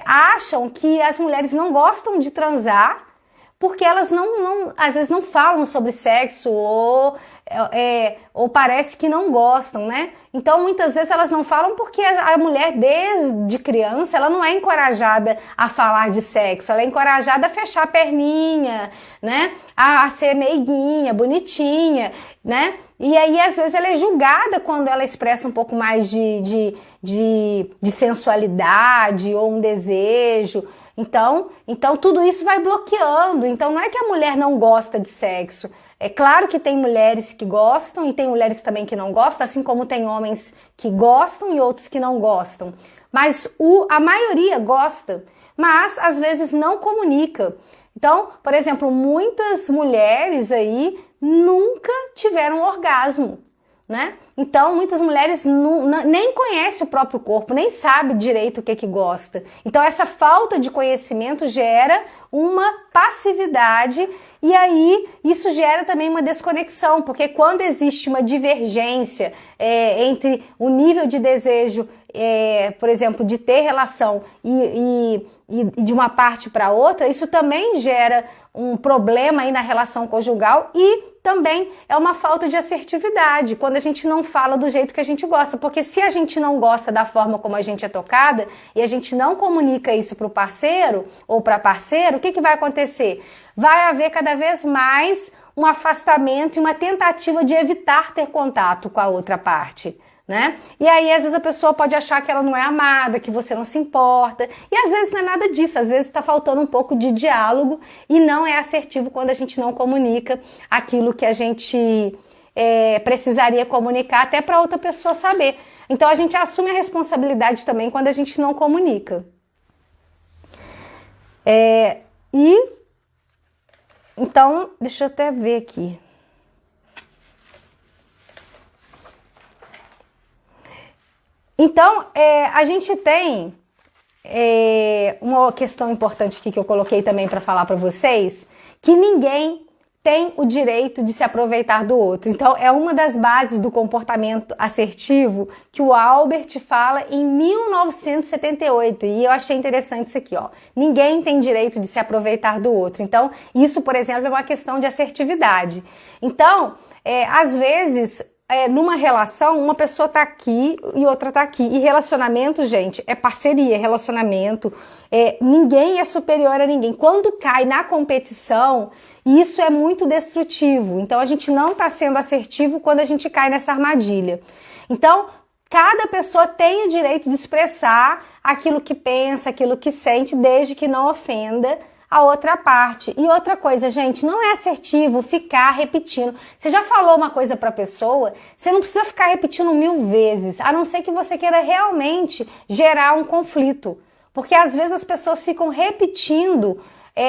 acham que as mulheres não gostam de transar porque elas às vezes não falam sobre sexo ou parece que não gostam, né? Então, muitas vezes elas não falam porque a mulher, desde criança, ela não é encorajada a falar de sexo, ela é encorajada a fechar a perninha, né? A ser meiguinha, bonitinha, né? E aí, às vezes, ela é julgada quando ela expressa um pouco mais de sensualidade ou um desejo. Então, tudo isso vai bloqueando. Então, não é que a mulher não gosta de sexo. É claro que tem mulheres que gostam e tem mulheres também que não gostam, assim como tem homens que gostam e outros que não gostam. Mas a maioria gosta, mas às vezes não comunica. Então, por exemplo, muitas mulheres aí nunca tiveram orgasmo, né? Então, muitas mulheres nem conhecem o próprio corpo, nem sabem direito o que gosta. Então, essa falta de conhecimento gera uma passividade e aí isso gera também uma desconexão, porque quando existe uma divergência entre o nível de desejo, por exemplo, de ter relação e de uma parte para outra, isso também gera um problema aí na relação conjugal e também é uma falta de assertividade, quando a gente não fala do jeito que a gente gosta, porque se a gente não gosta da forma como a gente é tocada e a gente não comunica isso para o parceiro ou para a parceira, o que vai acontecer? Vai haver cada vez mais um afastamento e uma tentativa de evitar ter contato com a outra parte, né? E aí, às vezes, a pessoa pode achar que ela não é amada, que você não se importa, e às vezes não é nada disso, às vezes está faltando um pouco de diálogo e não é assertivo quando a gente não comunica aquilo que a gente precisaria comunicar até para outra pessoa saber. Então, a gente assume a responsabilidade também quando a gente não comunica. Então, deixa eu até ver aqui. Então, a gente tem uma questão importante aqui que eu coloquei também para falar para vocês, que ninguém tem o direito de se aproveitar do outro. Então, é uma das bases do comportamento assertivo que o Albert fala em 1978. E eu achei interessante isso aqui, ó. Ninguém tem direito de se aproveitar do outro. Então, isso, por exemplo, é uma questão de assertividade. Então, às vezes, numa relação, uma pessoa tá aqui e outra tá aqui. E relacionamento, gente, é parceria, relacionamento. Ninguém é superior a ninguém. Quando cai na competição, isso é muito destrutivo. Então, a gente não está sendo assertivo quando a gente cai nessa armadilha. Então, cada pessoa tem o direito de expressar aquilo que pensa, aquilo que sente, desde que não ofenda a outra parte. E outra coisa, gente, não é assertivo ficar repetindo. Você já falou uma coisa para a pessoa, você não precisa ficar repetindo 1000 vezes, a não ser que você queira realmente gerar um conflito. Porque às vezes as pessoas ficam repetindo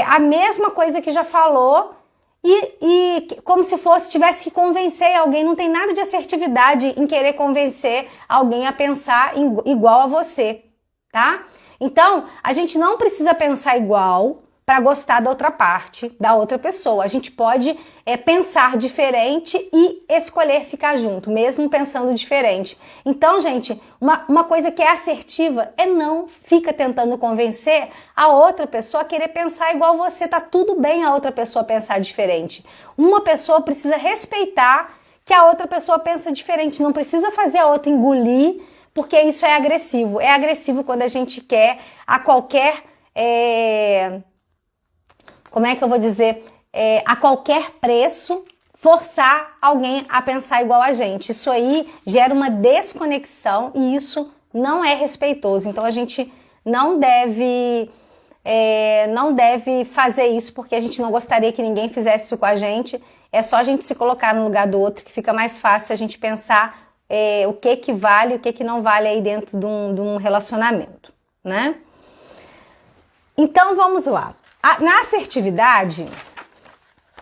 a mesma coisa que já falou e como se tivesse que convencer alguém. Não tem nada de assertividade em querer convencer alguém a pensar igual a você, tá? Então, a gente não precisa pensar igual para gostar da outra parte, da outra pessoa. A gente pode pensar diferente e escolher ficar junto, mesmo pensando diferente. Então, gente, uma coisa que é assertiva não fica tentando convencer a outra pessoa a querer pensar igual você. Tá tudo bem a outra pessoa pensar diferente. Uma pessoa precisa respeitar que a outra pessoa pensa diferente. Não precisa fazer a outra engolir, porque isso é agressivo. É agressivo quando a gente quer a qualquer... como é que eu vou dizer, a qualquer preço, forçar alguém a pensar igual a gente. Isso aí gera uma desconexão e isso não é respeitoso. Então, a gente não deve fazer isso porque a gente não gostaria que ninguém fizesse isso com a gente. É só a gente se colocar no lugar do outro que fica mais fácil a gente pensar o que vale e o que não vale aí dentro de um relacionamento, né? Então, vamos lá. Na assertividade,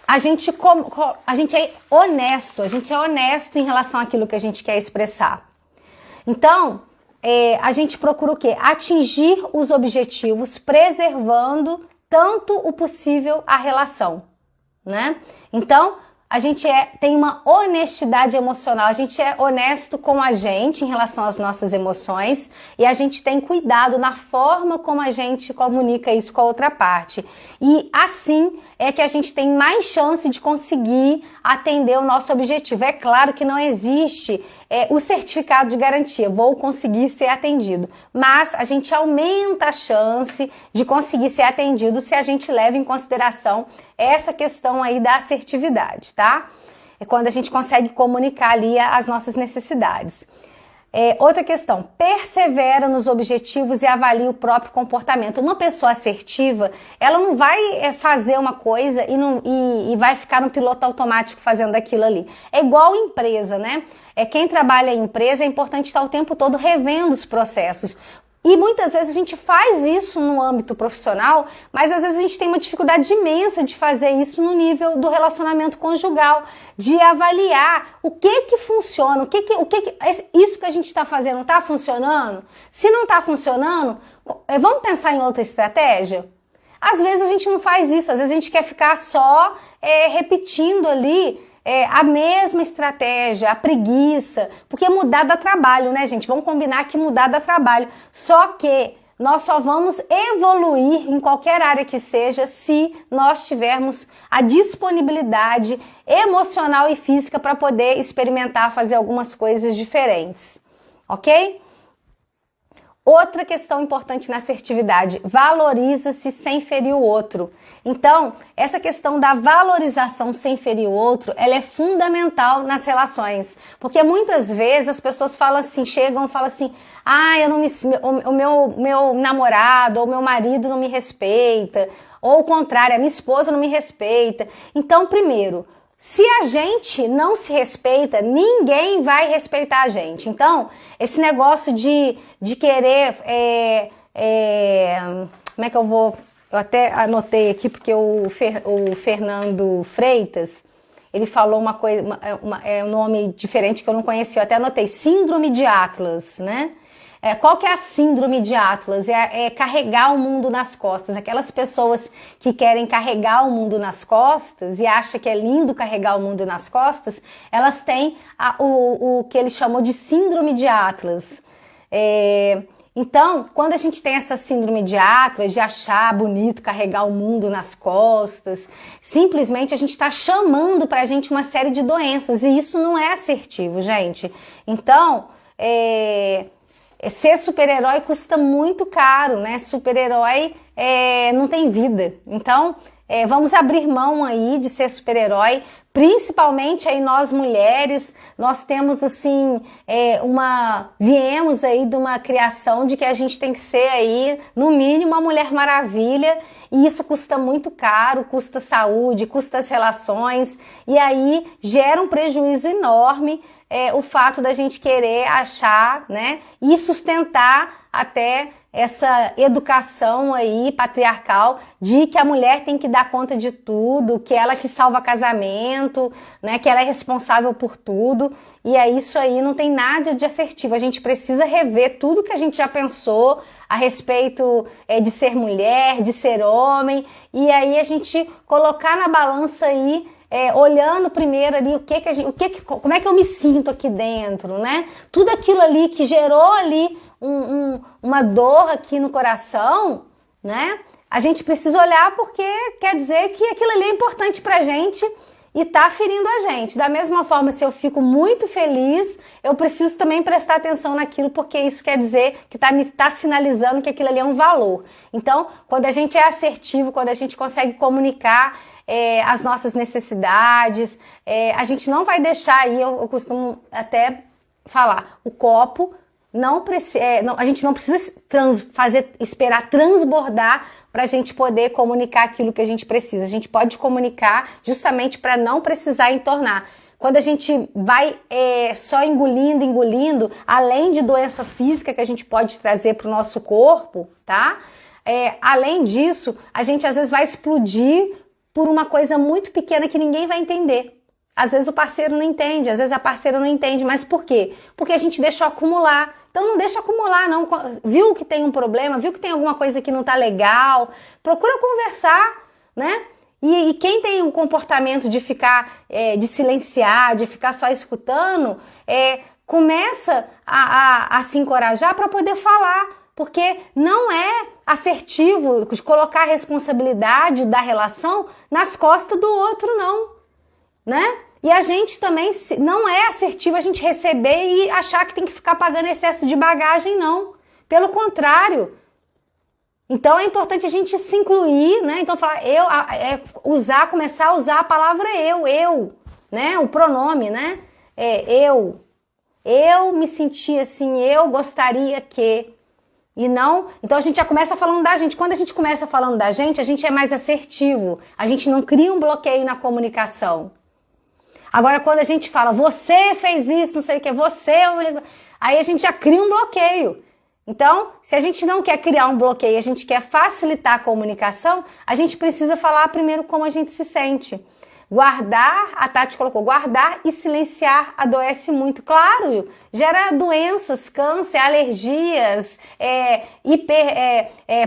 a gente é honesto em relação àquilo que a gente quer expressar. Então, a gente procura o quê? Atingir os objetivos, preservando tanto o possível a relação, né? Então, a gente tem uma honestidade emocional, a gente é honesto com a gente em relação às nossas emoções e a gente tem cuidado na forma como a gente comunica isso com a outra parte. E assim é que a gente tem mais chance de conseguir atender o nosso objetivo. É claro que não existe o certificado de garantia, vou conseguir ser atendido, mas a gente aumenta a chance de conseguir ser atendido se a gente leva em consideração essa questão aí da assertividade, tá? É quando a gente consegue comunicar ali as nossas necessidades. Outra questão, persevera nos objetivos e avalia o próprio comportamento. Uma pessoa assertiva, ela não vai fazer uma coisa e vai ficar no piloto automático fazendo aquilo ali. É igual empresa, né? Quem trabalha em empresa é importante estar o tempo todo revendo os processos. E muitas vezes a gente faz isso no âmbito profissional, mas às vezes a gente tem uma dificuldade imensa de fazer isso no nível do relacionamento conjugal, de avaliar o que funciona, isso que a gente está fazendo está funcionando? Se não está funcionando, vamos pensar em outra estratégia? Às vezes a gente não faz isso, às vezes a gente quer ficar só repetindo ali a mesma estratégia, a preguiça, porque mudar dá trabalho, né, gente? Vamos combinar que mudar dá trabalho. Só que nós só vamos evoluir em qualquer área que seja se nós tivermos a disponibilidade emocional e física para poder experimentar, fazer algumas coisas diferentes, ok? Outra questão importante na assertividade, valoriza-se sem ferir o outro. Então, essa questão da valorização sem ferir o outro, ela é fundamental nas relações. Porque muitas vezes as pessoas falam assim, chegam e falam assim, o meu namorado ou meu marido não me respeita, ou o contrário, a minha esposa não me respeita. Então, primeiro, se a gente não se respeita, ninguém vai respeitar a gente. Então, esse negócio de querer... como é que eu vou... Eu até anotei aqui, porque o Fernando Freitas, ele falou uma coisa, um nome diferente que eu não conhecia. Eu até anotei, Síndrome de Atlas, né? Qual que é a síndrome de Atlas? É carregar o mundo nas costas. Aquelas pessoas que querem carregar o mundo nas costas e acham que é lindo carregar o mundo nas costas, elas têm o que ele chamou de síndrome de Atlas. Então, quando a gente tem essa síndrome de Atlas, de achar bonito carregar o mundo nas costas, simplesmente a gente está chamando pra gente uma série de doenças, e isso não é assertivo, gente. Então, ser super-herói custa muito caro, né? Super-herói não tem vida. Então, vamos abrir mão aí de ser super-herói, principalmente aí nós mulheres. Nós temos assim, viemos aí de uma criação de que a gente tem que ser aí, no mínimo, uma Mulher Maravilha, e isso custa muito caro, custa saúde, custa as relações, e aí gera um prejuízo enorme o fato da gente querer achar, né, e sustentar até essa educação aí patriarcal de que a mulher tem que dar conta de tudo, que ela que salva casamento, né, que ela é responsável por tudo, e aí isso aí não tem nada de assertivo. A gente precisa rever tudo que a gente já pensou a respeito de ser mulher, de ser homem, e aí a gente colocar na balança aí, olhando primeiro ali como é que eu me sinto aqui dentro, né? Tudo aquilo ali que gerou ali uma dor aqui no coração, né? A gente precisa olhar porque quer dizer que aquilo ali é importante pra gente e tá ferindo a gente. Da mesma forma, se eu fico muito feliz, eu preciso também prestar atenção naquilo, porque isso quer dizer que tá sinalizando que aquilo ali é um valor. Então, quando a gente é assertivo, quando a gente consegue comunicar as nossas necessidades, a gente não vai deixar aí, eu costumo até falar, o copo a gente não precisa esperar transbordar para a gente poder comunicar aquilo que a gente precisa. A gente pode comunicar justamente para não precisar entornar. Quando a gente vai só engolindo, além de doença física que a gente pode trazer para o nosso corpo, tá? Além disso, a gente às vezes vai explodir por uma coisa muito pequena que ninguém vai entender. Às vezes o parceiro não entende, às vezes a parceira não entende, mas por quê? Porque a gente deixou acumular. Então não deixa acumular, não. Viu que tem um problema, viu que tem alguma coisa que não tá legal, procura conversar, né? E quem tem um comportamento de ficar, de silenciar, de ficar só escutando, começa a se encorajar para poder falar, porque não é assertivo colocar a responsabilidade da relação nas costas do outro, não, né? E a gente também não é assertivo a gente receber e achar que tem que ficar pagando excesso de bagagem, não. Pelo contrário. Então é importante a gente se incluir, né? Então falar começar a usar a palavra eu, né? O pronome, né? Eu me senti assim, eu gostaria que. E não, então a gente já começa falando da gente. Quando a gente começa falando da gente é mais assertivo. A gente não cria um bloqueio na comunicação. Agora, quando a gente fala, você fez isso, não sei o que, aí a gente já cria um bloqueio. Então, se a gente não quer criar um bloqueio, a gente quer facilitar a comunicação, a gente precisa falar primeiro como a gente se sente. Guardar, a Tati colocou, guardar e silenciar adoece muito. Claro, gera doenças, câncer, alergias,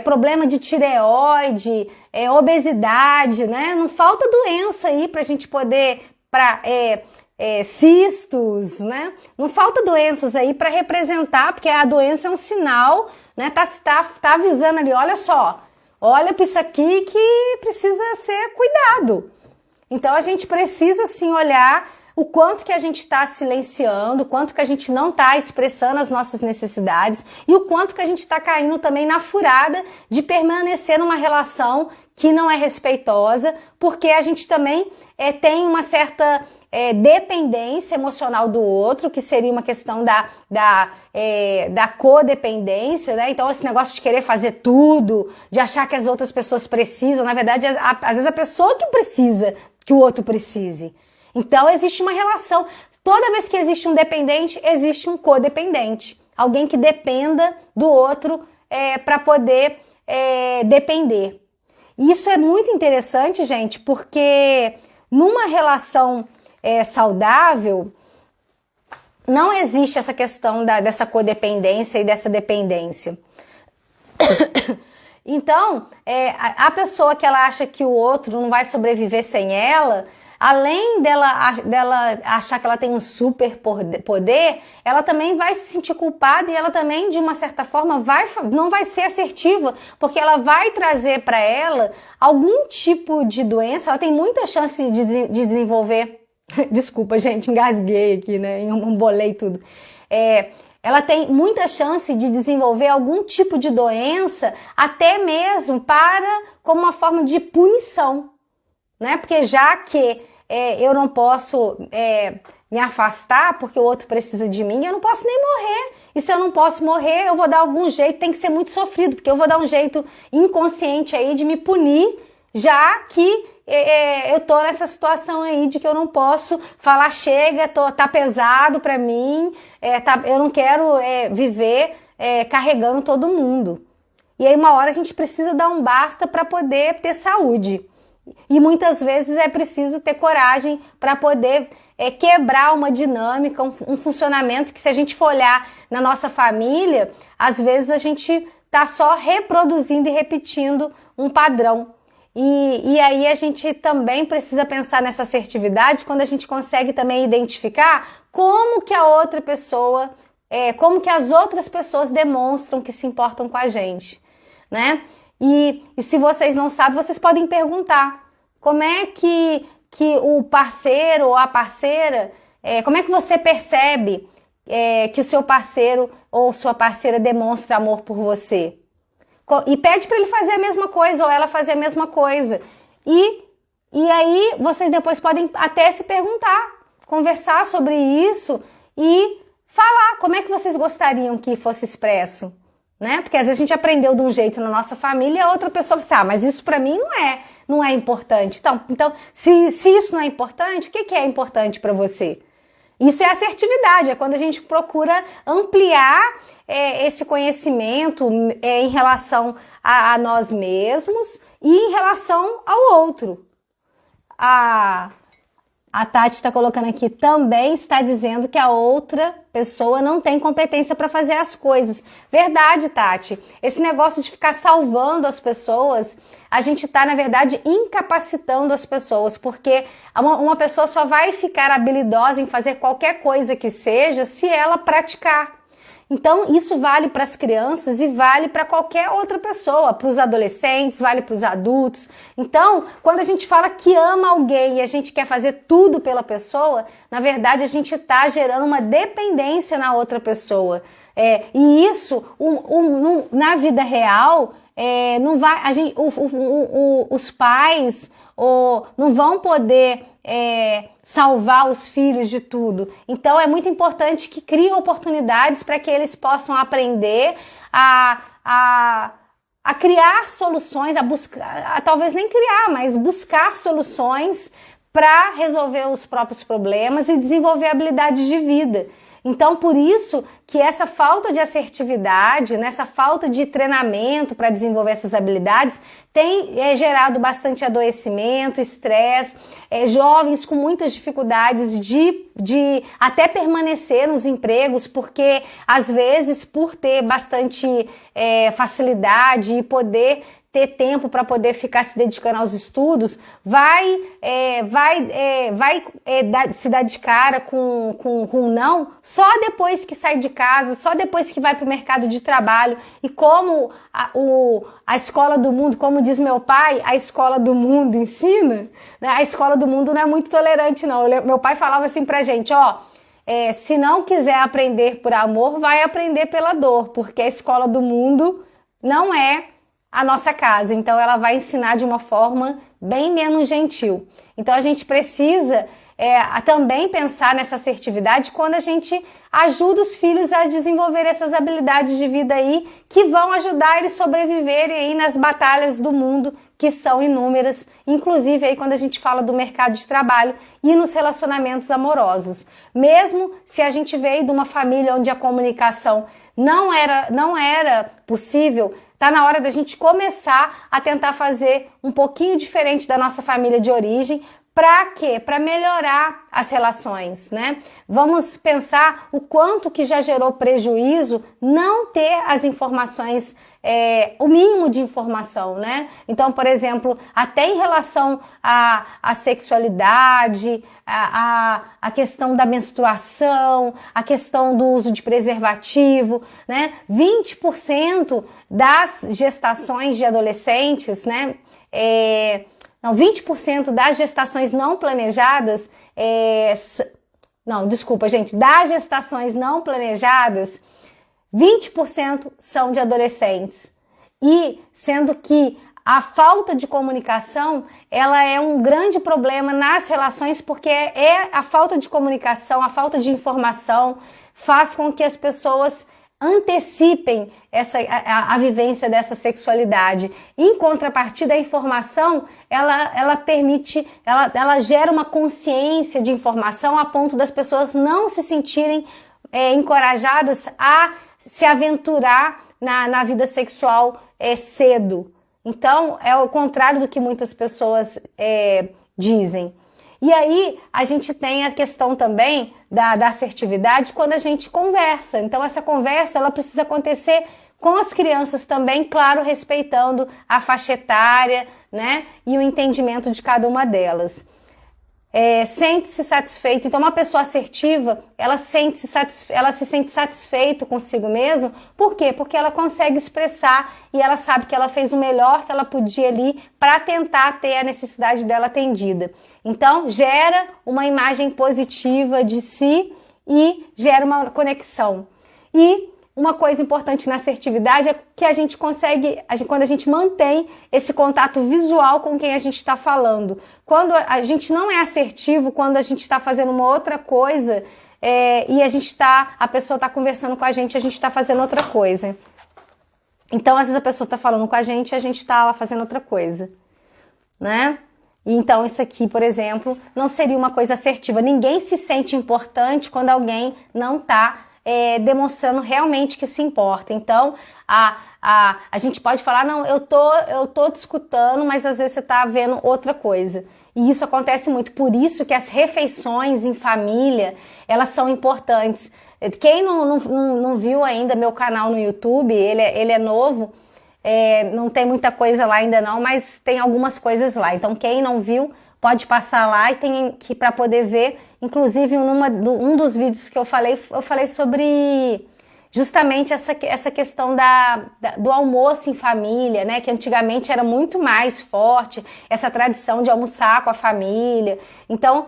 problema de tireoide, obesidade, né? Não falta doença aí pra gente poder cistos, né? Não falta doenças aí para representar, porque a doença é um sinal, né? Tá avisando ali, olha só, olha para isso aqui que precisa ser cuidado. Então a gente precisa sim olhar o quanto que a gente está silenciando, o quanto que a gente não está expressando as nossas necessidades e o quanto que a gente está caindo também na furada de permanecer numa relação que não é respeitosa, porque a gente também tem uma certa dependência emocional do outro, que seria uma questão da codependência, né? Então esse negócio de querer fazer tudo, de achar que as outras pessoas precisam, na verdade, às vezes a pessoa que precisa que o outro precise. Então existe uma relação, toda vez que existe um dependente, existe um codependente, alguém que dependa do outro para poder depender. Isso é muito interessante, gente, porque numa relação saudável, não existe essa questão dessa codependência e dessa dependência. Então, a pessoa que ela acha que o outro não vai sobreviver sem ela, além dela achar que ela tem um super poder, ela também vai se sentir culpada e ela também, de uma certa forma, não vai ser assertiva, porque ela vai trazer para ela algum tipo de doença, ela tem muita chance de desenvolver. Desculpa, gente, engasguei aqui, né? Embolei tudo. Ela tem muita chance de desenvolver algum tipo de doença, até mesmo como uma forma de punição, né? Porque já que eu não posso me afastar porque o outro precisa de mim, eu não posso nem morrer. E se eu não posso morrer, eu vou dar algum jeito, tem que ser muito sofrido, porque eu vou dar um jeito inconsciente aí de me punir, já que eu tô nessa situação aí de que eu não posso falar, chega, tá pesado pra mim, eu não quero viver carregando todo mundo. E aí uma hora a gente precisa dar um basta para poder ter saúde. E muitas vezes é preciso ter coragem para poder quebrar uma dinâmica, um funcionamento que, se a gente for olhar na nossa família, às vezes a gente tá só reproduzindo e repetindo um padrão. E aí a gente também precisa pensar nessa assertividade quando a gente consegue também identificar como que a outra pessoa, como que as outras pessoas demonstram que se importam com a gente, né? E se vocês não sabem, vocês podem perguntar como é que o parceiro ou a parceira, como é que você percebe que o seu parceiro ou sua parceira demonstra amor por você? E pede para ele fazer a mesma coisa ou ela fazer a mesma coisa. E aí vocês depois podem até se perguntar, conversar sobre isso e falar como é que vocês gostariam que fosse expresso, né? Porque às vezes a gente aprendeu de um jeito na nossa família e a outra pessoa fala, mas isso para mim não é importante. Então se isso não é importante, o que é importante para você? Isso é assertividade, é quando a gente procura ampliar esse conhecimento em relação a nós mesmos e em relação ao outro. A Tati está colocando aqui, também está dizendo que a outra pessoa não tem competência para fazer as coisas. Verdade, Tati. Esse negócio de ficar salvando as pessoas, a gente está, na verdade, incapacitando as pessoas, porque uma pessoa só vai ficar habilidosa em fazer qualquer coisa que seja se ela praticar. Então, isso vale para as crianças e vale para qualquer outra pessoa, para os adolescentes, vale para os adultos. Então, quando a gente fala que ama alguém e a gente quer fazer tudo pela pessoa, na verdade, a gente está gerando uma dependência na outra pessoa. E isso, na vida real, não vai, os pais não vão poder salvar os filhos de tudo. Então é muito importante que crie oportunidades para que eles possam aprender a criar soluções, a buscar, talvez nem criar, mas buscar soluções para resolver os próprios problemas e desenvolver habilidades de vida. Então, por isso que essa falta de assertividade, né, essa falta de treinamento para desenvolver essas habilidades tem gerado bastante adoecimento, estresse, jovens com muitas dificuldades de até permanecer nos empregos, porque às vezes por ter bastante facilidade e poder ter tempo para poder ficar se dedicando aos estudos, vai se dar de cara com um não só depois que sai de casa, só depois que vai para o mercado de trabalho. E como a escola do mundo, como diz meu pai, a escola do mundo ensina, né? A escola do mundo não é muito tolerante, não. Meu pai falava assim pra gente, ó, se não quiser aprender por amor, vai aprender pela dor, porque a escola do mundo não é a nossa casa, então ela vai ensinar de uma forma bem menos gentil. Então a gente precisa também pensar nessa assertividade quando a gente ajuda os filhos a desenvolver essas habilidades de vida aí que vão ajudar eles a sobreviverem aí nas batalhas do mundo, que são inúmeras, inclusive aí quando a gente fala do mercado de trabalho e nos relacionamentos amorosos. Mesmo se a gente veio de uma família onde a comunicação não era possível, tá na hora da gente começar a tentar fazer um pouquinho diferente da nossa família de origem. Para quê? Para melhorar as relações, né? Vamos pensar o quanto que já gerou prejuízo não ter as informações, o mínimo de informação, né? Então, por exemplo, até em relação à sexualidade, a questão da menstruação, a questão do uso de preservativo, né? 20% das gestações de adolescentes, né? 20% das gestações não planejadas, das gestações não planejadas, 20% são de adolescentes. E sendo que a falta de comunicação, ela é um grande problema nas relações, porque a falta de comunicação, a falta de informação faz com que as pessoas antecipem a vivência dessa sexualidade. Em contrapartida, a informação, ela gera uma consciência de informação a ponto das pessoas não se sentirem encorajadas a se aventurar na vida sexual cedo. Então, é o contrário do que muitas pessoas dizem. E aí, a gente tem a questão também da assertividade quando a gente conversa. Então, essa conversa, ela precisa acontecer com as crianças também, claro, respeitando a faixa etária, né? E o entendimento de cada uma delas. Sente-se satisfeito. Então, uma pessoa assertiva, ela se sente satisfeita consigo mesmo. Por quê? Porque ela consegue expressar e ela sabe que ela fez o melhor que ela podia ali para tentar ter a necessidade dela atendida. Então, gera uma imagem positiva de si e gera uma conexão. E uma coisa importante na assertividade é que a gente consegue, quando a gente mantém esse contato visual com quem a gente está falando. Quando a gente não é assertivo, quando a gente está fazendo uma outra coisa e a pessoa está conversando com a gente está fazendo outra coisa. Então, às vezes a pessoa está falando com a gente está lá fazendo outra coisa, né? Então, isso aqui, por exemplo, não seria uma coisa assertiva. Ninguém se sente importante quando alguém não está demonstrando realmente que se importa. Então, a gente pode falar, não, eu tô te escutando, mas às vezes você tá vendo outra coisa. E isso acontece muito. Por isso que as refeições em família, elas são importantes. Quem não viu ainda meu canal no YouTube, ele é novo, não tem muita coisa lá ainda não, mas tem algumas coisas lá. Então, quem não viu, pode passar lá e tem que para poder ver. Inclusive, um dos vídeos que eu falei sobre justamente essa questão do almoço em família, né? Que antigamente era muito mais forte, essa tradição de almoçar com a família. Então,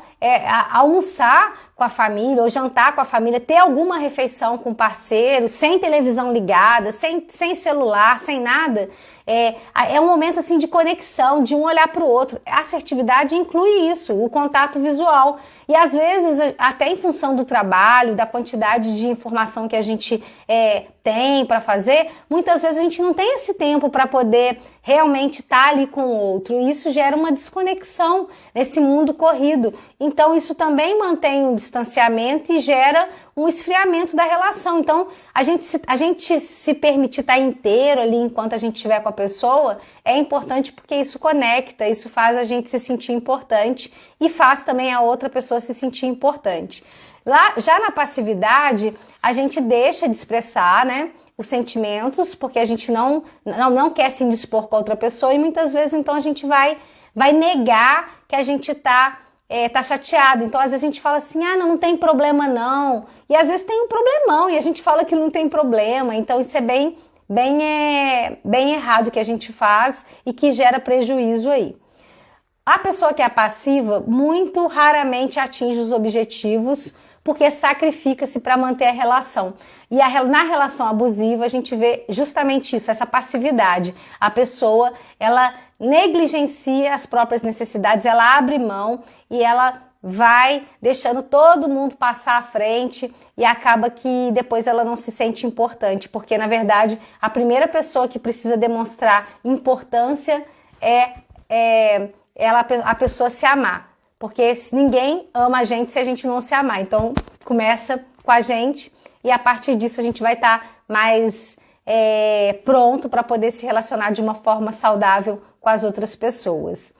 almoçar com a família ou jantar com a família, ter alguma refeição com o parceiro, sem televisão ligada, sem celular, sem nada, é um momento assim de conexão, de um olhar para o outro. A assertividade inclui isso, o contato visual. E às vezes, até em função do trabalho, da quantidade de informação que a gente tem para fazer, muitas vezes a gente não tem esse tempo para poder realmente estar ali com o outro. E isso gera uma desconexão nesse mundo corrido. Então, isso também mantém um distanciamento e gera um esfriamento da relação. Então, a gente se permitir estar inteiro ali enquanto a gente estiver com a pessoa é importante porque isso conecta, isso faz a gente se sentir importante e faz também a outra pessoa se sentir importante. Já na passividade, a gente deixa de expressar, né? os sentimentos, porque a gente não quer se indispor com a outra pessoa, e muitas vezes então a gente vai negar que a gente tá chateado. Então às vezes a gente fala assim, não tem problema não, e às vezes tem um problemão e a gente fala que não tem problema. Então isso é bem errado que a gente faz e que gera prejuízo aí. A pessoa que é passiva muito raramente atinge os objetivos, porque sacrifica-se para manter a relação. E na relação abusiva a gente vê justamente isso, essa passividade. A pessoa, ela negligencia as próprias necessidades, ela abre mão e ela vai deixando todo mundo passar à frente, e acaba que depois ela não se sente importante, porque na verdade a primeira pessoa que precisa demonstrar importância é a pessoa se amar, porque ninguém ama a gente se a gente não se amar. Então começa com a gente, e a partir disso a gente vai estar mais pronto para poder se relacionar de uma forma saudável com as outras pessoas.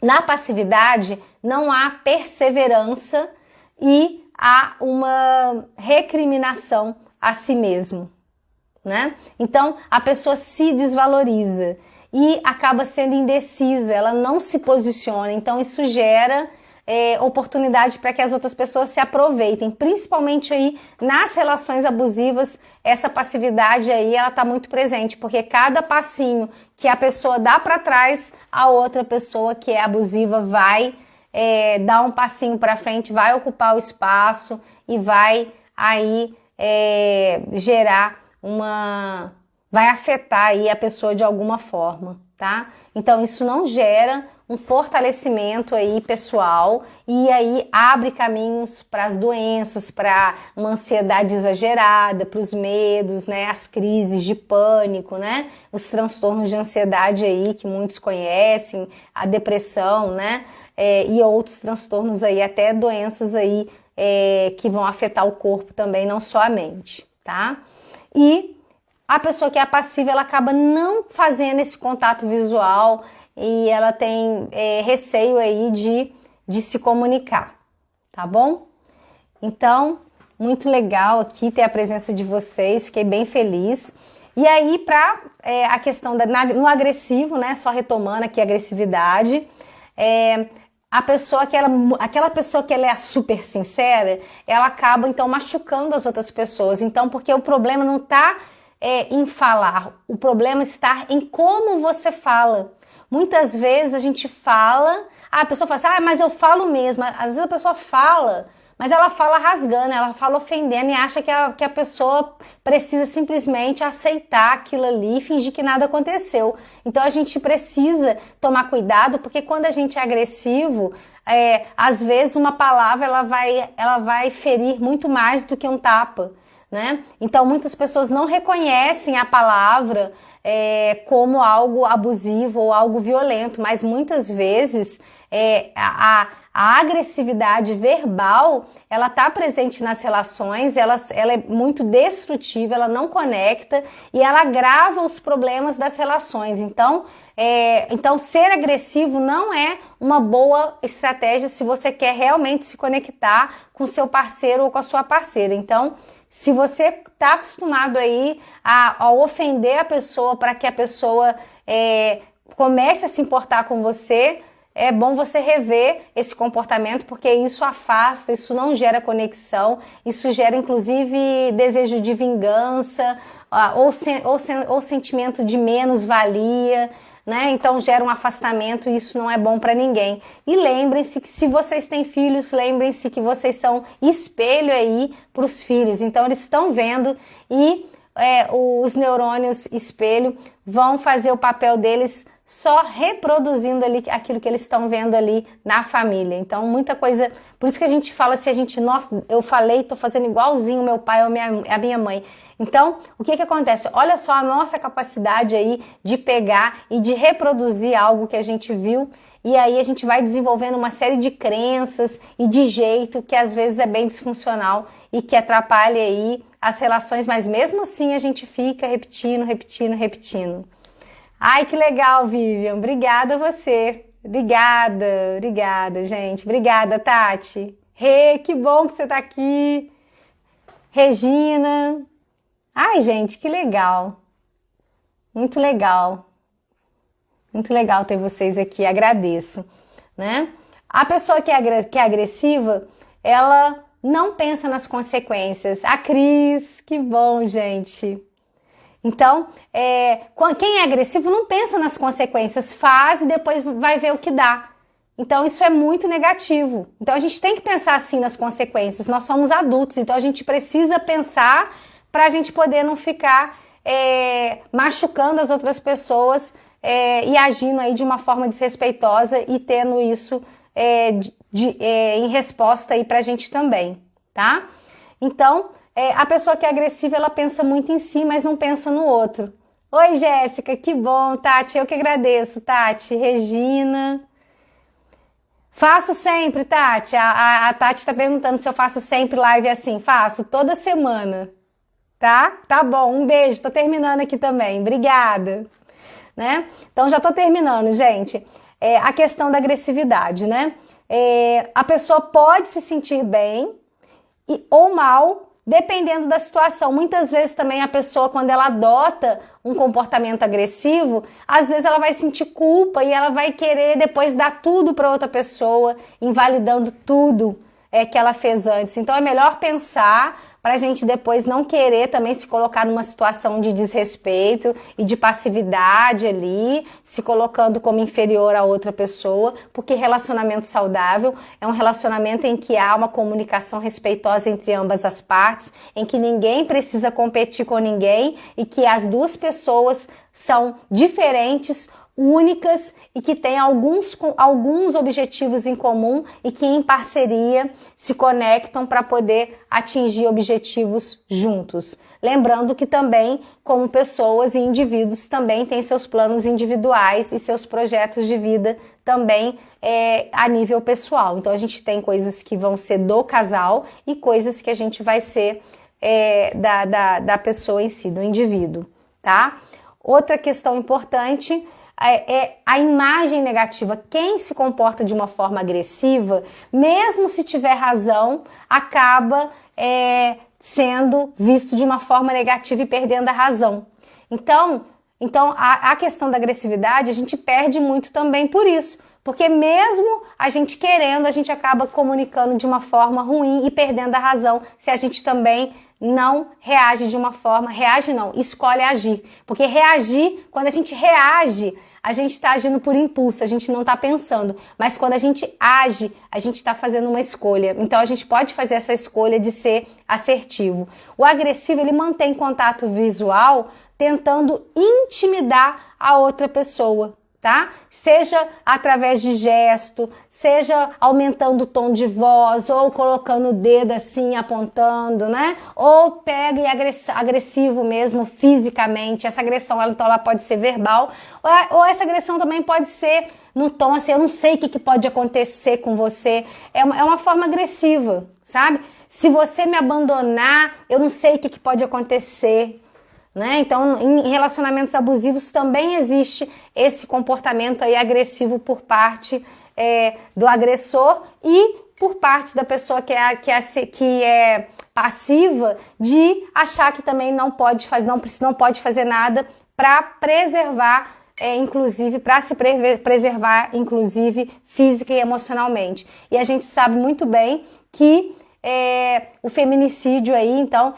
Na passividade não há perseverança e há uma recriminação a si mesmo, né? Então a pessoa se desvaloriza e acaba sendo indecisa, ela não se posiciona. Então isso gera oportunidade para que as outras pessoas se aproveitem, principalmente aí nas relações abusivas. Essa passividade aí, ela tá muito presente, porque cada passinho que a pessoa dá para trás, a outra pessoa que é abusiva vai dar um passinho para frente, vai ocupar o espaço e vai aí gerar vai afetar aí a pessoa de alguma forma, tá? Então isso não gera um fortalecimento aí pessoal, e aí abre caminhos para as doenças, para uma ansiedade exagerada, para os medos, né, as crises de pânico, né, os transtornos de ansiedade aí que muitos conhecem, a depressão, né, e outros transtornos aí, até doenças aí que vão afetar o corpo também, não só a mente, tá? E a pessoa que é passiva, ela acaba não fazendo esse contato visual, e ela tem receio aí de se comunicar, tá bom? Então, muito legal aqui ter a presença de vocês, fiquei bem feliz. E aí, para a questão no agressivo, né, só retomando aqui a agressividade, aquela pessoa que ela é super sincera, ela acaba então machucando as outras pessoas. Então, porque o problema não está em falar, o problema está em como você fala. Muitas vezes a gente fala, a pessoa fala assim, mas eu falo mesmo. Às vezes a pessoa fala, mas ela fala rasgando, ela fala ofendendo, e acha que a pessoa precisa simplesmente aceitar aquilo ali e fingir que nada aconteceu. Então a gente precisa tomar cuidado, porque quando a gente é agressivo, às vezes uma palavra ela vai ferir muito mais do que um tapa, né? Então muitas pessoas não reconhecem a palavra como algo abusivo ou algo violento, mas muitas vezes a agressividade verbal, ela está presente nas relações, ela é muito destrutiva, ela não conecta e ela agrava os problemas das relações. Então ser agressivo não é uma boa estratégia se você quer realmente se conectar com o seu parceiro ou com a sua parceira. Então, se você está acostumado aí a ofender a pessoa para que a pessoa comece a se importar com você, é bom você rever esse comportamento, porque isso afasta, isso não gera conexão, isso gera inclusive desejo de vingança ou sentimento de menos-valia, né? Então gera um afastamento, e isso não é bom para ninguém. E lembrem-se que se vocês têm filhos, lembrem-se que vocês são espelho aí para os filhos. Então eles estão vendo, e os neurônios espelho vão fazer o papel deles só reproduzindo ali aquilo que eles estão vendo ali na família. Então muita coisa, por isso que a gente fala assim, nossa, eu falei, tô fazendo igualzinho meu pai ou a minha mãe. Então, o que acontece? Olha só a nossa capacidade aí de pegar e de reproduzir algo que a gente viu, e aí a gente vai desenvolvendo uma série de crenças e de jeito que às vezes é bem disfuncional e que atrapalha aí as relações, mas mesmo assim a gente fica repetindo. Ai, que legal, Vivian. Obrigada a você. Obrigada, gente. Obrigada, Tati. Rê, que bom que você tá aqui. Regina. Ai, gente, que legal. Muito legal. Muito legal ter vocês aqui, agradeço, né? A pessoa que é agressiva, ela não pensa nas consequências. A Cris, que bom, gente. Então, quem é agressivo não pensa nas consequências, faz e depois vai ver o que dá. Então, isso é muito negativo. Então, a gente tem que pensar assim nas consequências. Nós somos adultos, então a gente precisa pensar para a gente poder não ficar machucando as outras pessoas e agindo aí de uma forma desrespeitosa e tendo isso em resposta aí pra gente também, tá? Então, a pessoa que é agressiva, ela pensa muito em si, mas não pensa no outro. Oi, Jéssica, que bom, Tati, eu que agradeço, Tati, Regina. Faço sempre, Tati, a Tati tá perguntando se eu faço sempre live assim. Faço, toda semana, tá? Tá bom, um beijo, tô terminando aqui também, obrigada. Né? Então, já tô terminando, gente. A questão da agressividade, né? A pessoa pode se sentir bem ou mal, dependendo da situação. Muitas vezes também a pessoa, quando ela adota um comportamento agressivo, às vezes ela vai sentir culpa e ela vai querer depois dar tudo para outra pessoa, invalidando tudo que ela fez antes. Então é melhor pensar para a gente depois não querer também se colocar numa situação de desrespeito e de passividade ali, se colocando como inferior a outra pessoa, porque relacionamento saudável é um relacionamento em que há uma comunicação respeitosa entre ambas as partes, em que ninguém precisa competir com ninguém e que as duas pessoas são diferentes, únicas e que têm alguns objetivos em comum e que em parceria se conectam para poder atingir objetivos juntos. Lembrando que também, como pessoas e indivíduos, também têm seus planos individuais e seus projetos de vida também a nível pessoal. Então a gente tem coisas que vão ser do casal e coisas que a gente vai ser da pessoa em si, do indivíduo, tá? Outra questão importante a imagem negativa. Quem se comporta de uma forma agressiva, mesmo se tiver razão, acaba sendo visto de uma forma negativa e perdendo a razão. Então a questão da agressividade, a gente perde muito também por isso. Porque mesmo a gente querendo, a gente acaba comunicando de uma forma ruim e perdendo a razão se a gente também não reage de uma forma, escolhe agir. Porque reagir, quando a gente reage, a gente está agindo por impulso, a gente não está pensando. Mas quando a gente age, a gente está fazendo uma escolha. Então a gente pode fazer essa escolha de ser assertivo. O agressivo, ele mantém contato visual tentando intimidar a outra pessoa. Tá? Seja através de gesto, seja aumentando o tom de voz, ou colocando o dedo assim, apontando, né? Ou pega e agressivo mesmo, fisicamente. Essa agressão, ela pode ser verbal, ou essa agressão também pode ser no tom assim, eu não sei o que pode acontecer com você. É uma forma agressiva, sabe? Se você me abandonar, eu não sei o que pode acontecer. Né? Então, em relacionamentos abusivos também existe esse comportamento aí agressivo por parte do agressor e por parte da pessoa que é passiva, de achar que também não pode fazer nada para preservar, inclusive, para se preservar, inclusive, física e emocionalmente. E a gente sabe muito bem que o feminicídio aí, então,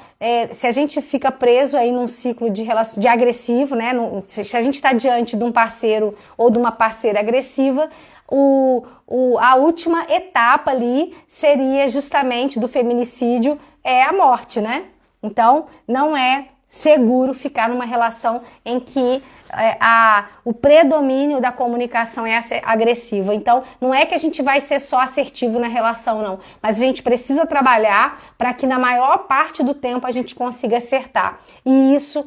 se a gente fica preso aí num ciclo de agressivo, né, se a gente está diante de um parceiro ou de uma parceira agressiva, a última etapa ali seria justamente do feminicídio, a morte, né? Então, não é seguro ficar numa relação em que o predomínio da comunicação é agressiva. Então, não é que a gente vai ser só assertivo na relação, não. Mas a gente precisa trabalhar para que na maior parte do tempo a gente consiga acertar. E isso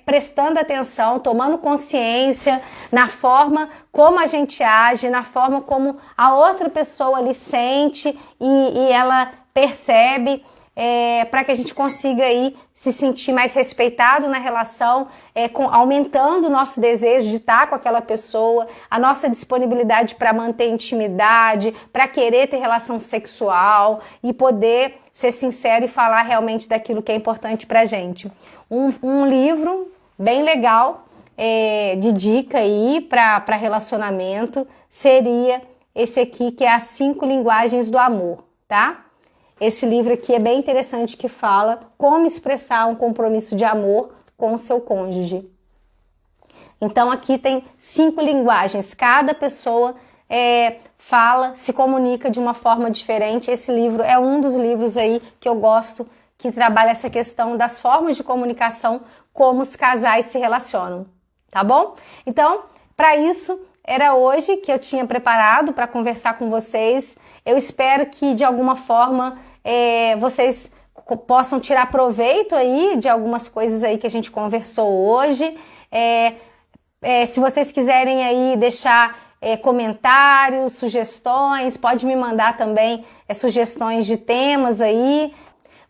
prestando atenção, tomando consciência na forma como a gente age, na forma como a outra pessoa ali sente e ela percebe, para que a gente consiga aí se sentir mais respeitado na relação, aumentando o nosso desejo de estar com aquela pessoa, a nossa disponibilidade para manter intimidade, para querer ter relação sexual e poder ser sincero e falar realmente daquilo que é importante pra gente. Um livro bem legal, de dica aí para relacionamento, seria esse aqui, que é As 5 Linguagens do Amor, tá? Esse livro aqui é bem interessante, que fala como expressar um compromisso de amor com o seu cônjuge. Então aqui tem 5 linguagens, cada pessoa fala, se comunica de uma forma diferente. Esse livro é um dos livros aí que eu gosto, que trabalha essa questão das formas de comunicação, como os casais se relacionam, tá bom? Então, para isso, era hoje que eu tinha preparado para conversar com vocês. Eu espero que de alguma forma vocês possam tirar proveito aí de algumas coisas aí que a gente conversou hoje. Se vocês quiserem aí deixar comentários, sugestões, pode me mandar também sugestões de temas aí.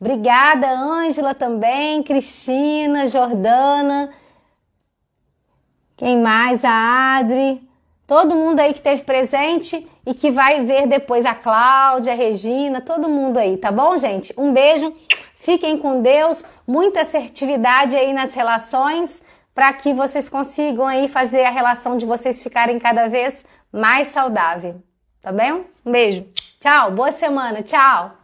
Obrigada, Ângela, também, Cristina, Jordana, quem mais? A Adri, todo mundo aí que esteve presente e que vai ver depois, a Cláudia, a Regina, todo mundo aí, tá bom, gente? Um beijo, fiquem com Deus, muita assertividade aí nas relações, para que vocês consigam aí fazer a relação de vocês ficarem cada vez mais saudável, tá bem? Um beijo, tchau, boa semana, tchau!